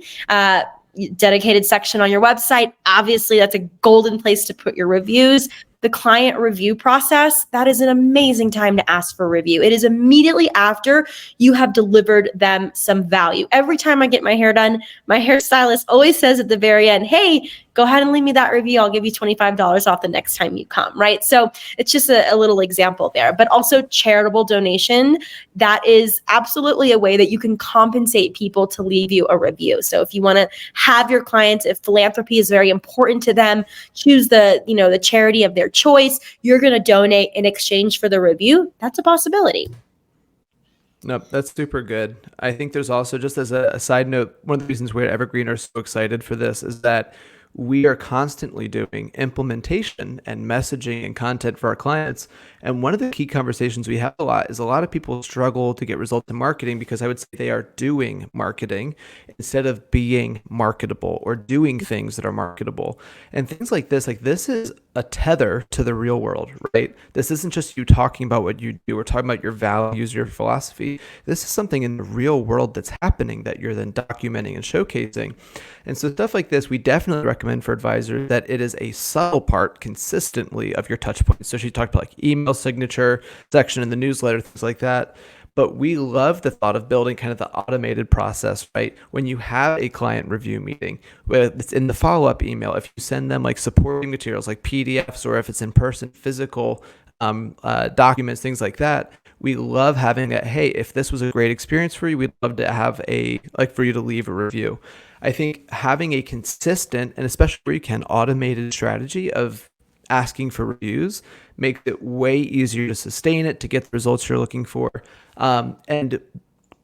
Dedicated section on your website. Obviously, that's a golden place to put your reviews. The client review process, that is an amazing time to ask for a review. It is immediately after you have delivered them some value. Every time I get my hair done, my hairstylist always says at the very end, hey, go ahead and leave me that review. I'll give you $25 off the next time you come, right? So it's just a little example there. But also charitable donation, that is absolutely a way that you can compensate people to leave you a review. So if you want to have your clients, if philanthropy is very important to them, choose the charity of their choice, you're going to donate in exchange for the review. That's a possibility. Nope, that's super good. I think there's also, just as a side note, one of the reasons we're at Evergreen are so excited for this is that we are constantly doing implementation and messaging and content for our clients. And one of the key conversations we have a lot is a lot of people struggle to get results in marketing because I would say they are doing marketing instead of being marketable or doing things that are marketable. And things like this is a tether to the real world, right? This isn't just you talking about what you do. We're talking about your values, your philosophy. This is something in the real world that's happening that you're then documenting and showcasing. And so stuff like this, we definitely recommend for advisors that it is a subtle part consistently of your touch points. So she talked about like email signature section in the newsletter, things like that. But we love the thought of building kind of the automated process, right? When you have a client review meeting, whether it's in the follow-up email, if you send them like supporting materials like PDFs, or if it's in person, physical documents, things like that, we love having that. Hey, if this was a great experience for you, we'd love to have for you to leave a review. I think having a consistent, and especially where you can, automated strategy of asking for reviews makes it way easier to sustain it, to get the results you're looking for. And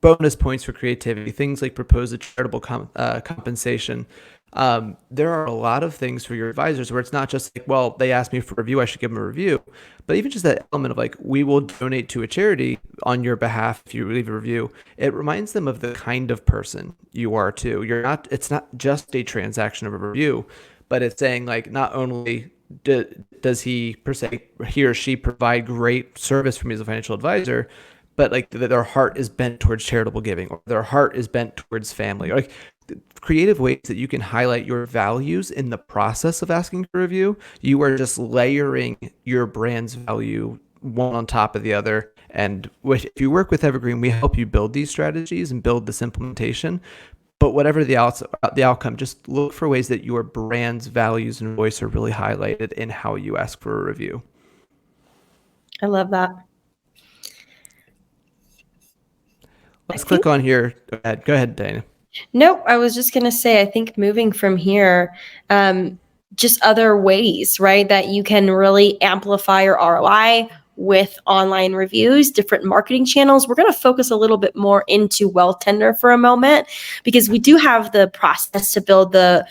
bonus points for creativity, things like propose a charitable compensation. There are a lot of things for your advisors where it's not just like, well, they asked me for a review, I should give them a review. But even just that element of like, we will donate to a charity on your behalf if you leave a review. It reminds them of the kind of person you are too. It's not just a transaction of a review, but it's saying like, not only does he or she provide great service for me as a financial advisor, but like their heart is bent towards charitable giving, or their heart is bent towards family, or like creative ways that you can highlight your values in the process of asking for a review. You are just layering your brand's value one on top of the other. And if you work with Evergreen, we help you build these strategies and build this implementation. But whatever the outcome, just look for ways that your brand's values and voice are really highlighted in how you ask for a review. I love that. Let's click on here. Go ahead, Dana. Nope, I was just going to say, I think moving from here, just other ways, right, that you can really amplify your ROI with online reviews, different marketing channels. We're going to focus a little bit more into Wealthtender for a moment, because we do have the process to build the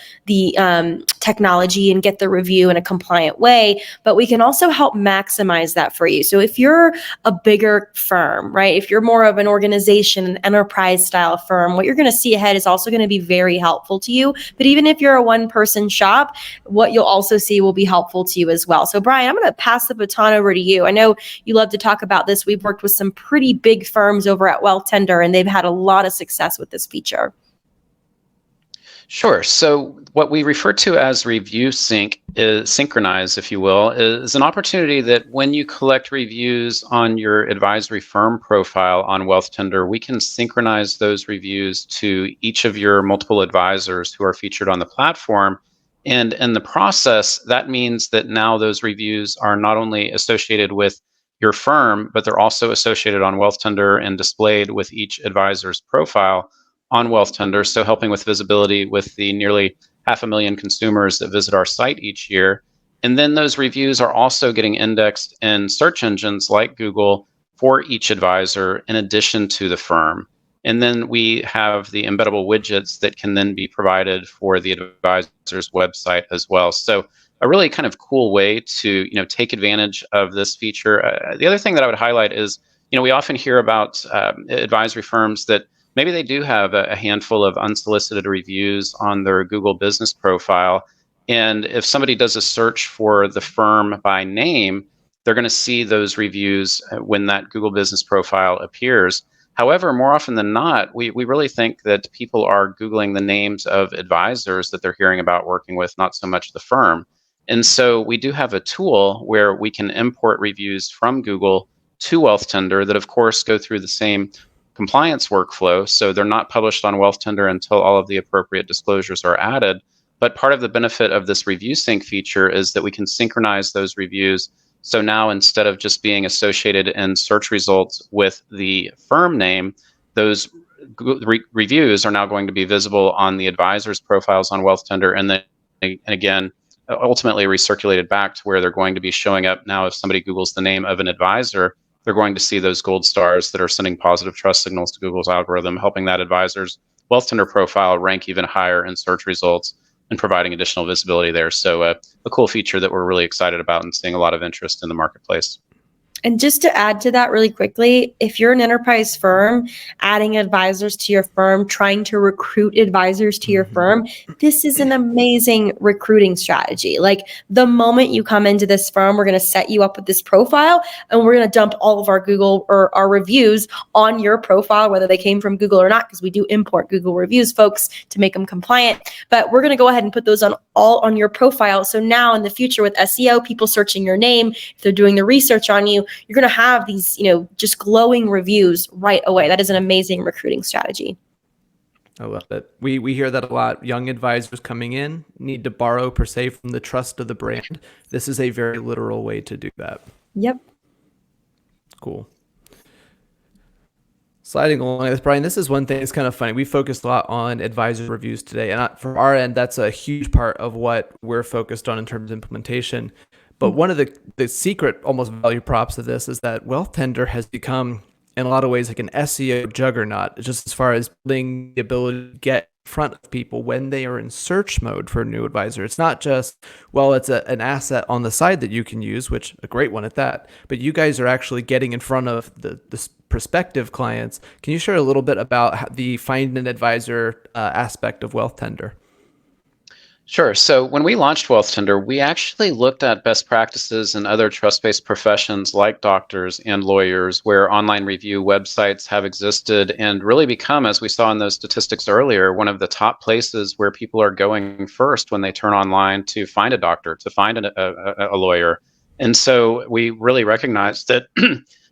technology and get the review in a compliant way, but we can also help maximize that for you. So if you're a bigger firm, right, if you're more of an organization, an enterprise style firm, what you're going to see ahead is also going to be very helpful to you. But even if you're a one-person shop, what you'll also see will be helpful to you as well. So Brian, I'm going to pass the baton over to you. I know you love to talk about this. We've worked with some pretty big firms over at Wealthtender, and they've had a lot of success with this feature. Sure. So what we refer to as review sync, is synchronize, if you will, is an opportunity that when you collect reviews on your advisory firm profile on Wealthtender, we can synchronize those reviews to each of your multiple advisors who are featured on the platform. And in the process, that means that now those reviews are not only associated with your firm, but they're also associated on Wealthtender and displayed with each advisor's profile on Wealthtender, so helping with visibility with the nearly 500,000 consumers that visit our site each year. And then those reviews are also getting indexed in search engines like Google for each advisor in addition to the firm. And then we have the embeddable widgets that can then be provided for the advisor's website as well. So a really kind of cool way to take advantage of this feature. The other thing that I would highlight is, we often hear about advisory firms that maybe they do have a handful of unsolicited reviews on their Google business profile. And if somebody does a search for the firm by name, they're going to see those reviews when that Google business profile appears. However, more often than not, we really think that people are Googling the names of advisors that they're hearing about working with, not so much the firm. And so we do have a tool where we can import reviews from Google to Wealthtender that, of course, go through the same compliance workflow. So they're not published on Wealthtender until all of the appropriate disclosures are added. But part of the benefit of this review sync feature is that we can synchronize those reviews. So now, instead of just being associated in search results with the firm name, those reviews are now going to be visible on the advisors' profiles on Wealthtender, and then again, ultimately recirculated back to where they're going to be showing up. Now, if somebody Googles the name of an advisor, they're going to see those gold stars that are sending positive trust signals to Google's algorithm, helping that advisor's Wealthtender profile rank even higher in search results and providing additional visibility there. So a cool feature that we're really excited about and seeing a lot of interest in the marketplace. And just to add to that really quickly, if you're an enterprise firm, adding advisors to your firm, trying to recruit advisors to your firm, this is an amazing recruiting strategy. Like, the moment you come into this firm, we're going to set you up with this profile, and we're going to dump all of our Google or our reviews on your profile, whether they came from Google or not, because we do import Google reviews, folks, to make them compliant. But we're going to go ahead and put those all on your profile. So now in the future with SEO, people searching your name, if they're doing the research on you, you're going to have these, just glowing reviews right away. That is an amazing recruiting strategy. I love it. We hear that a lot. Young advisors coming in need to borrow, per se, from the trust of the brand. This is a very literal way to do that. Yep. Cool. Sliding along with Brian, this is one thing that's kind of funny. We focused a lot on advisor reviews today, and from our end, that's a huge part of what we're focused on in terms of implementation. But one of the secret almost value props of this is that Wealthtender has become, in a lot of ways, like an SEO juggernaut, just as far as building the ability to get in front of people when they are in search mode for a new advisor. It's not just, it's an asset on the side that you can use, which a great one at that, but you guys are actually getting in front of the prospective clients. Can you share a little bit about the find an advisor aspect of Wealthtender? Sure. So when we launched Wealthtender, we actually looked at best practices in other trust-based professions like doctors and lawyers, where online review websites have existed and really become, as we saw in those statistics earlier, one of the top places where people are going first when they turn online to find a doctor, to find a lawyer. And so we really recognized that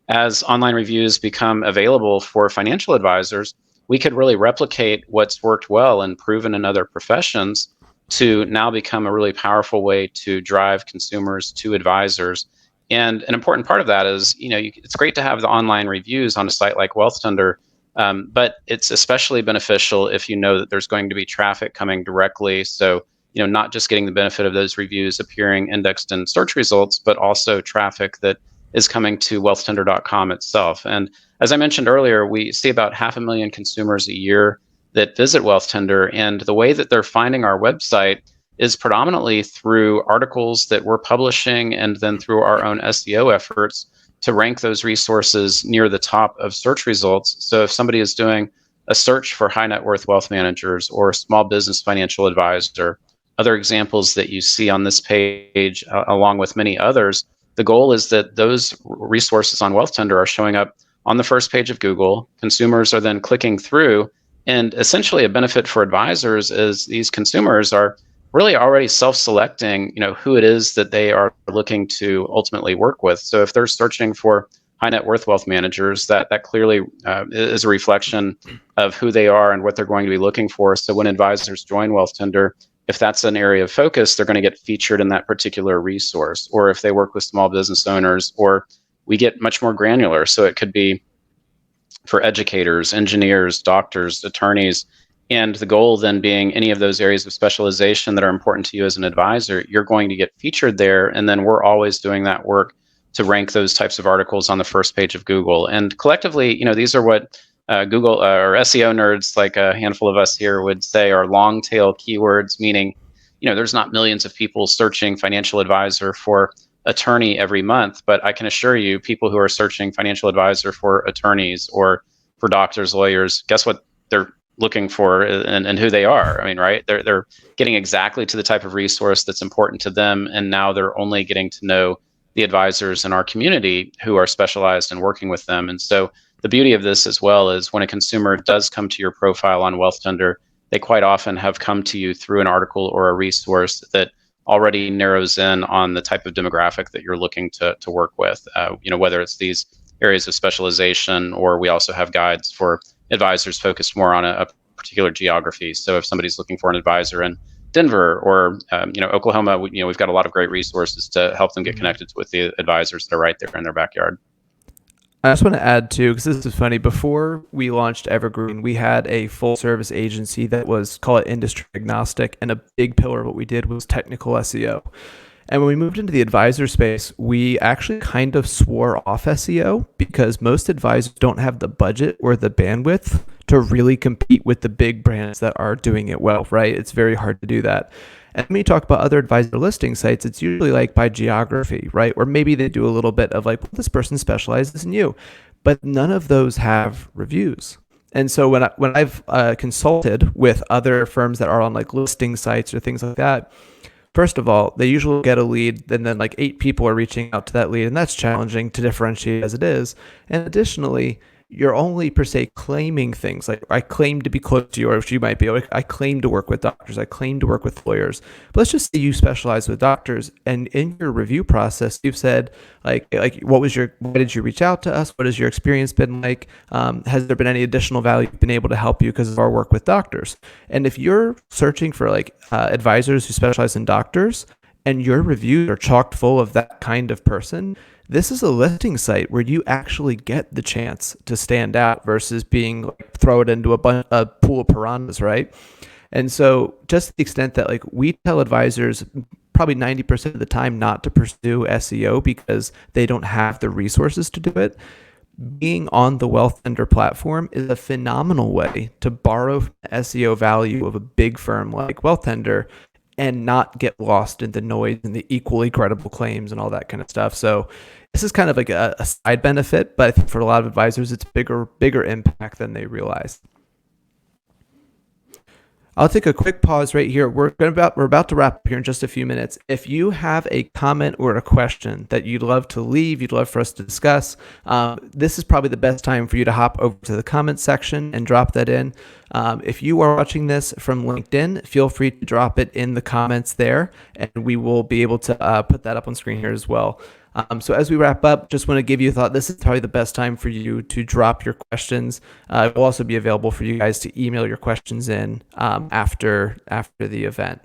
as online reviews become available for financial advisors, we could really replicate what's worked well and proven in other professions to now become a really powerful way to drive consumers to advisors. And an important part of that is, it's great to have the online reviews on a site like Wealthtender, but it's especially beneficial if you know that there's going to be traffic coming directly. So, not just getting the benefit of those reviews appearing indexed in search results, but also traffic that is coming to wealthtender.com itself. And as I mentioned earlier, we see about 500,000 consumers a year that visit Wealthtender, and the way that they're finding our website is predominantly through articles that we're publishing and then through our own SEO efforts to rank those resources near the top of search results. So if somebody is doing a search for high net worth wealth managers or small business financial advisor, other examples that you see on this page, along with many others, the goal is that those resources on Wealthtender are showing up on the first page of Google. Consumers are then clicking through, and essentially a benefit for advisors is these consumers are really already self-selecting, who it is that they are looking to ultimately work with. So if they're searching for high net worth wealth managers, that clearly is a reflection of who they are and what they're going to be looking for. So when advisors join Wealthtender, if that's an area of focus, they're going to get featured in that particular resource. Or if they work with small business owners, or we get much more granular. So it could be for educators, engineers, doctors, attorneys. And the goal then being any of those areas of specialization that are important to you as an advisor, you're going to get featured there. And then we're always doing that work to rank those types of articles on the first page of Google. And collectively, these are what Google or SEO nerds, like a handful of us here, would say are long tail keywords, meaning, there's not millions of people searching financial advisor for attorney every month, but I can assure you, people who are searching financial advisor for attorneys or for doctors, lawyers, guess what they're looking for and who they are. I mean, right? They're getting exactly to the type of resource that's important to them, and now they're only getting to know the advisors in our community who are specialized in working with them. And so the beauty of this as well is when a consumer does come to your profile on Wealthtender, they quite often have come to you through an article or a resource that already narrows in on the type of demographic that you're looking to work with, whether it's these areas of specialization, or we also have guides for advisors focused more on a particular geography. So if somebody's looking for an advisor in Denver or Oklahoma, we've got a lot of great resources to help them get connected with the advisors that are right there in their backyard. I just want to add too, because this is funny. Before we launched Evergreen, we had a full service agency that was, call it, industry agnostic, and a big pillar of what we did was technical SEO. And when we moved into the advisor space, we actually kind of swore off SEO because most advisors don't have the budget or the bandwidth to really compete with the big brands that are doing it well, right? It's very hard to do that. And when you talk about other advisor listing sites, it's usually like by geography, right? Or maybe they do a little bit of like, well, this person specializes in you, but none of those have reviews. And so when I've consulted with other firms that are on like listing sites or things like that, first of all, they usually get a lead, and then like 8 people are reaching out to that lead, and that's challenging to differentiate as it is. And additionally, you're only per se claiming things like, I claim to be close to you, or you might be like, I claim to work with doctors, I claim to work with lawyers. But let's just say you specialize with doctors, and in your review process, you've said like why did you reach out to us? What has your experience been like? Has there been any additional value been able to help you because of our work with doctors? And if you're searching for like advisors who specialize in doctors, and your reviews are chocked full of that kind of person, this is a listing site where you actually get the chance to stand out versus being like, throw it into a pool of piranhas, right? And so just to the extent that like we tell advisors probably 90% of the time not to pursue SEO because they don't have the resources to do it, being on the Wealthtender platform is a phenomenal way to borrow SEO value of a big firm like Wealthtender and not get lost in the noise and the equally credible claims and all that kind of stuff. So this is kind of like a side benefit, but I think for a lot of advisors, it's bigger impact than they realize. I'll take a quick pause right here. We're about to wrap up here in just a few minutes. If you have a comment or a question that you'd love to leave, you'd love for us to discuss, this is probably the best time for you to hop over to the comments section and drop that in. If you are watching this from LinkedIn, feel free to drop it in the comments there, and we will be able to put that up on screen here as well. So as we wrap up, just want to give you a thought. This is probably the best time for you to drop your questions. It will also be available for you guys to email your questions in after the event.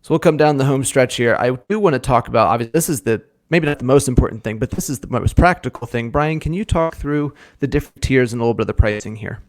So we'll come down the home stretch here. I do want to talk about, obviously, this is maybe not the most important thing, but this is the most practical thing. Brian, can you talk through the different tiers and a little bit of the pricing here?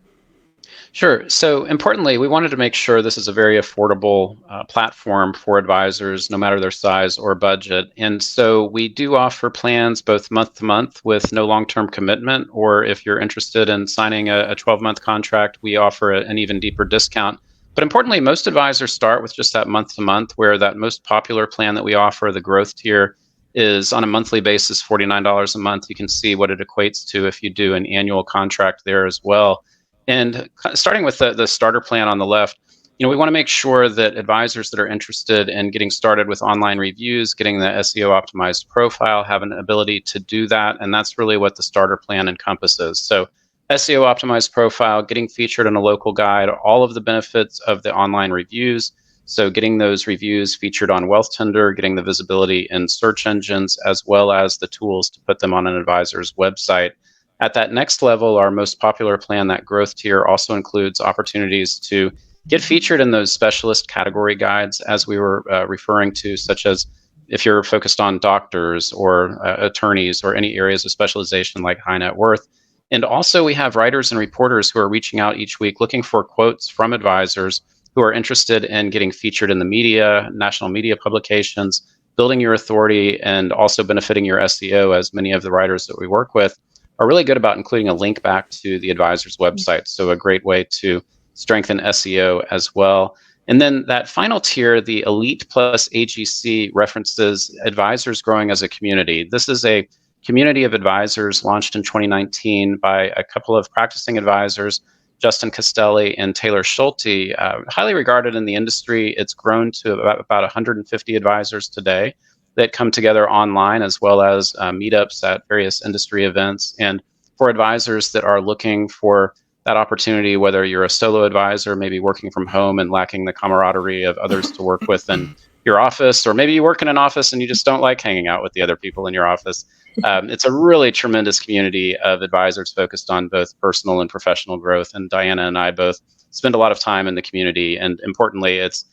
Sure. So importantly, we wanted to make sure this is a very affordable platform for advisors, no matter their size or budget. And so we do offer plans both month to month with no long-term commitment, or if you're interested in signing a 12-month contract, we offer an even deeper discount. But importantly, most advisors start with just that month to month, where that most popular plan that we offer, the growth tier, is on a monthly basis, $49 a month. You can see what it equates to if you do an annual contract there as well. And starting with the starter plan on the left, we want to make sure that advisors that are interested in getting started with online reviews, getting the SEO optimized profile, have an ability to do that. And that's really what the starter plan encompasses. So SEO optimized profile, getting featured in a local guide, all of the benefits of the online reviews. So getting those reviews featured on Wealthtender, getting the visibility in search engines, as well as the tools to put them on an advisor's website. At that next level, our most popular plan, that growth tier, also includes opportunities to get featured in those specialist category guides, as we were referring to, such as if you're focused on doctors or attorneys or any areas of specialization like high net worth. And also, we have writers and reporters who are reaching out each week looking for quotes from advisors who are interested in getting featured in the media, national media publications, building your authority, and also benefiting your SEO, as many of the writers that we work with are really good about including a link back to the advisor's website. So a great way to strengthen SEO as well. And then that final tier, the Elite plus AGC, references advisors growing as a community. This is a community of advisors launched in 2019 by a couple of practicing advisors, Justin Castelli and Taylor Schulte, highly regarded in the industry. It's grown to about 150 advisors today that come together online, as well as meetups at various industry events. And for advisors that are looking for that opportunity, whether you're a solo advisor, maybe working from home and lacking the camaraderie of others to work with in your office, or maybe you work in an office and you just don't like hanging out with the other people in your office. It's a really tremendous community of advisors focused on both personal and professional growth. And Diana and I both spend a lot of time in the community. And importantly, it's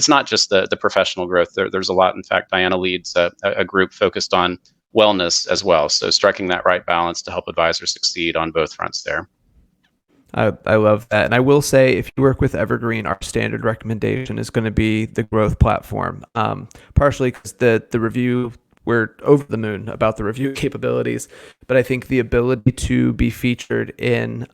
not just the professional growth. There's a lot. In fact, Diana leads a group focused on wellness as well. So striking that right balance to help advisors succeed on both fronts there. I love that. And I will say, if you work with Evergreen, our standard recommendation is going to be the growth platform, partially because the review, we're over the moon about the review capabilities, but I think the ability to be featured in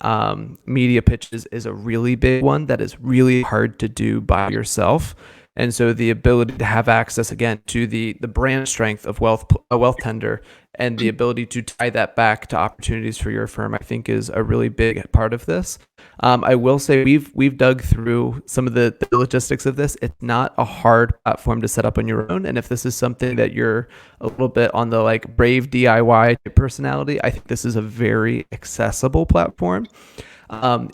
media pitches is a really big one that is really hard to do by yourself. And so the ability to have access, again, to the brand strength of Wealthtender, and the ability to tie that back to opportunities for your firm, I think, is a really big part of this. I will say we've dug through some of the logistics of this. It's not a hard platform to set up on your own. And if this is something that you're a little bit on the like brave DIY personality, I think this is a very accessible platform.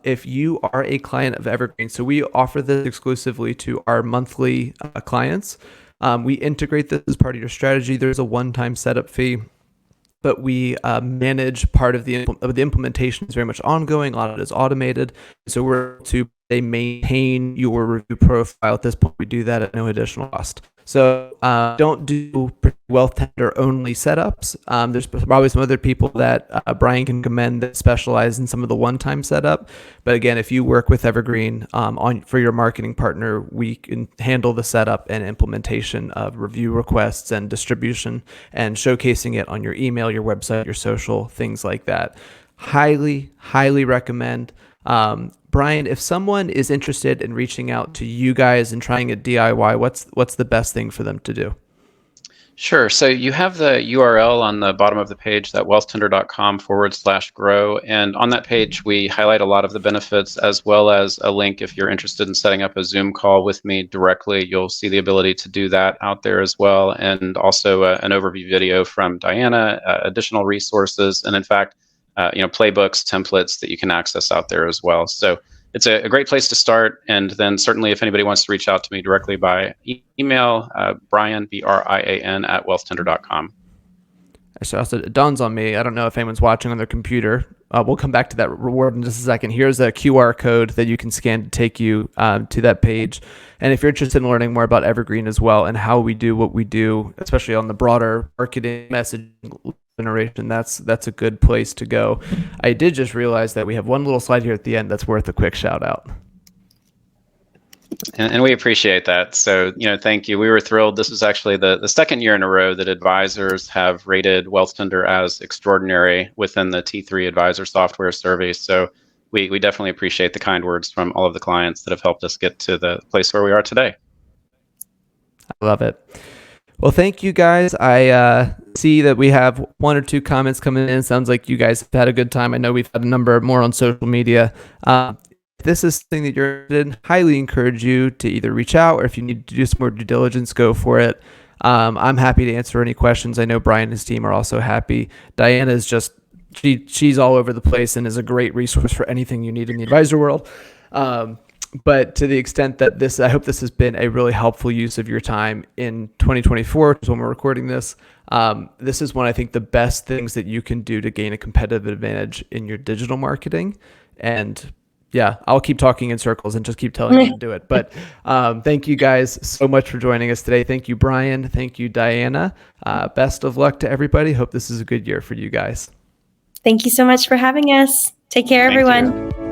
If you are a client of Evergreen, so we offer this exclusively to our monthly clients. We integrate this as part of your strategy. There's a one-time setup fee, but we manage part of the implementation is very much ongoing. A lot of it is automated. So we're able to maintain your review profile. At this point, we do that at no additional cost. So don't do Wealthtender only setups. There's probably some other people that Brian can commend that specialize in some of the one-time setup. But again, if you work with Evergreen for your marketing partner, we can handle the setup and implementation of review requests and distribution and showcasing it on your email, your website, your social, things like that. Highly, highly recommend. Brian, if someone is interested in reaching out to you guys and trying a DIY, what's the best thing for them to do? Sure. So you have the URL on the bottom of the page, that wealthtender.com/grow. And on that page, we highlight a lot of the benefits, as well as a link. If you're interested in setting up a Zoom call with me directly, you'll see the ability to do that out there as well. And also an overview video from Diana, additional resources, and in fact, playbooks, templates that you can access out there as well. So it's a great place to start. And then certainly if anybody wants to reach out to me directly by email, Brian, Brian, at wealthtender.com. So it dawns on me, I don't know if anyone's watching on their computer. We'll come back to that reward in just a second. Here's a QR code that you can scan to take you to that page. And if you're interested in learning more about Evergreen as well and how we do what we do, especially on the broader marketing messaging generation, that's a good place to go. I did just realize that we have one little slide here at the end that's worth a quick shout out. And we appreciate that. So, thank you. We were thrilled. This is actually the second year in a row that advisors have rated Wealthtender as extraordinary within the T3 Advisor Software Survey. So we definitely appreciate the kind words from all of the clients that have helped us get to the place where we are today. I love it. Well, thank you guys. I see that we have one or two comments coming in. Sounds like you guys have had a good time. I know we've had a number more on social media. If this is something that you're interested in, highly encourage you to either reach out, or if you need to do some more due diligence, go for it. I'm happy to answer any questions. I know Brian and his team are also happy. Diana is just, she's all over the place and is a great resource for anything you need in the advisor world. But to the extent that I hope this has been a really helpful use of your time in 2024, which is when we're recording this. This is one, I think, the best things that you can do to gain a competitive advantage in your digital marketing. And yeah, I'll keep talking in circles and just keep telling you to do it. But thank you guys so much for joining us today. Thank you, Brian. Thank you, Diana. Best of luck to everybody. Hope this is a good year for you guys. Thank you so much for having us. Take care, everyone.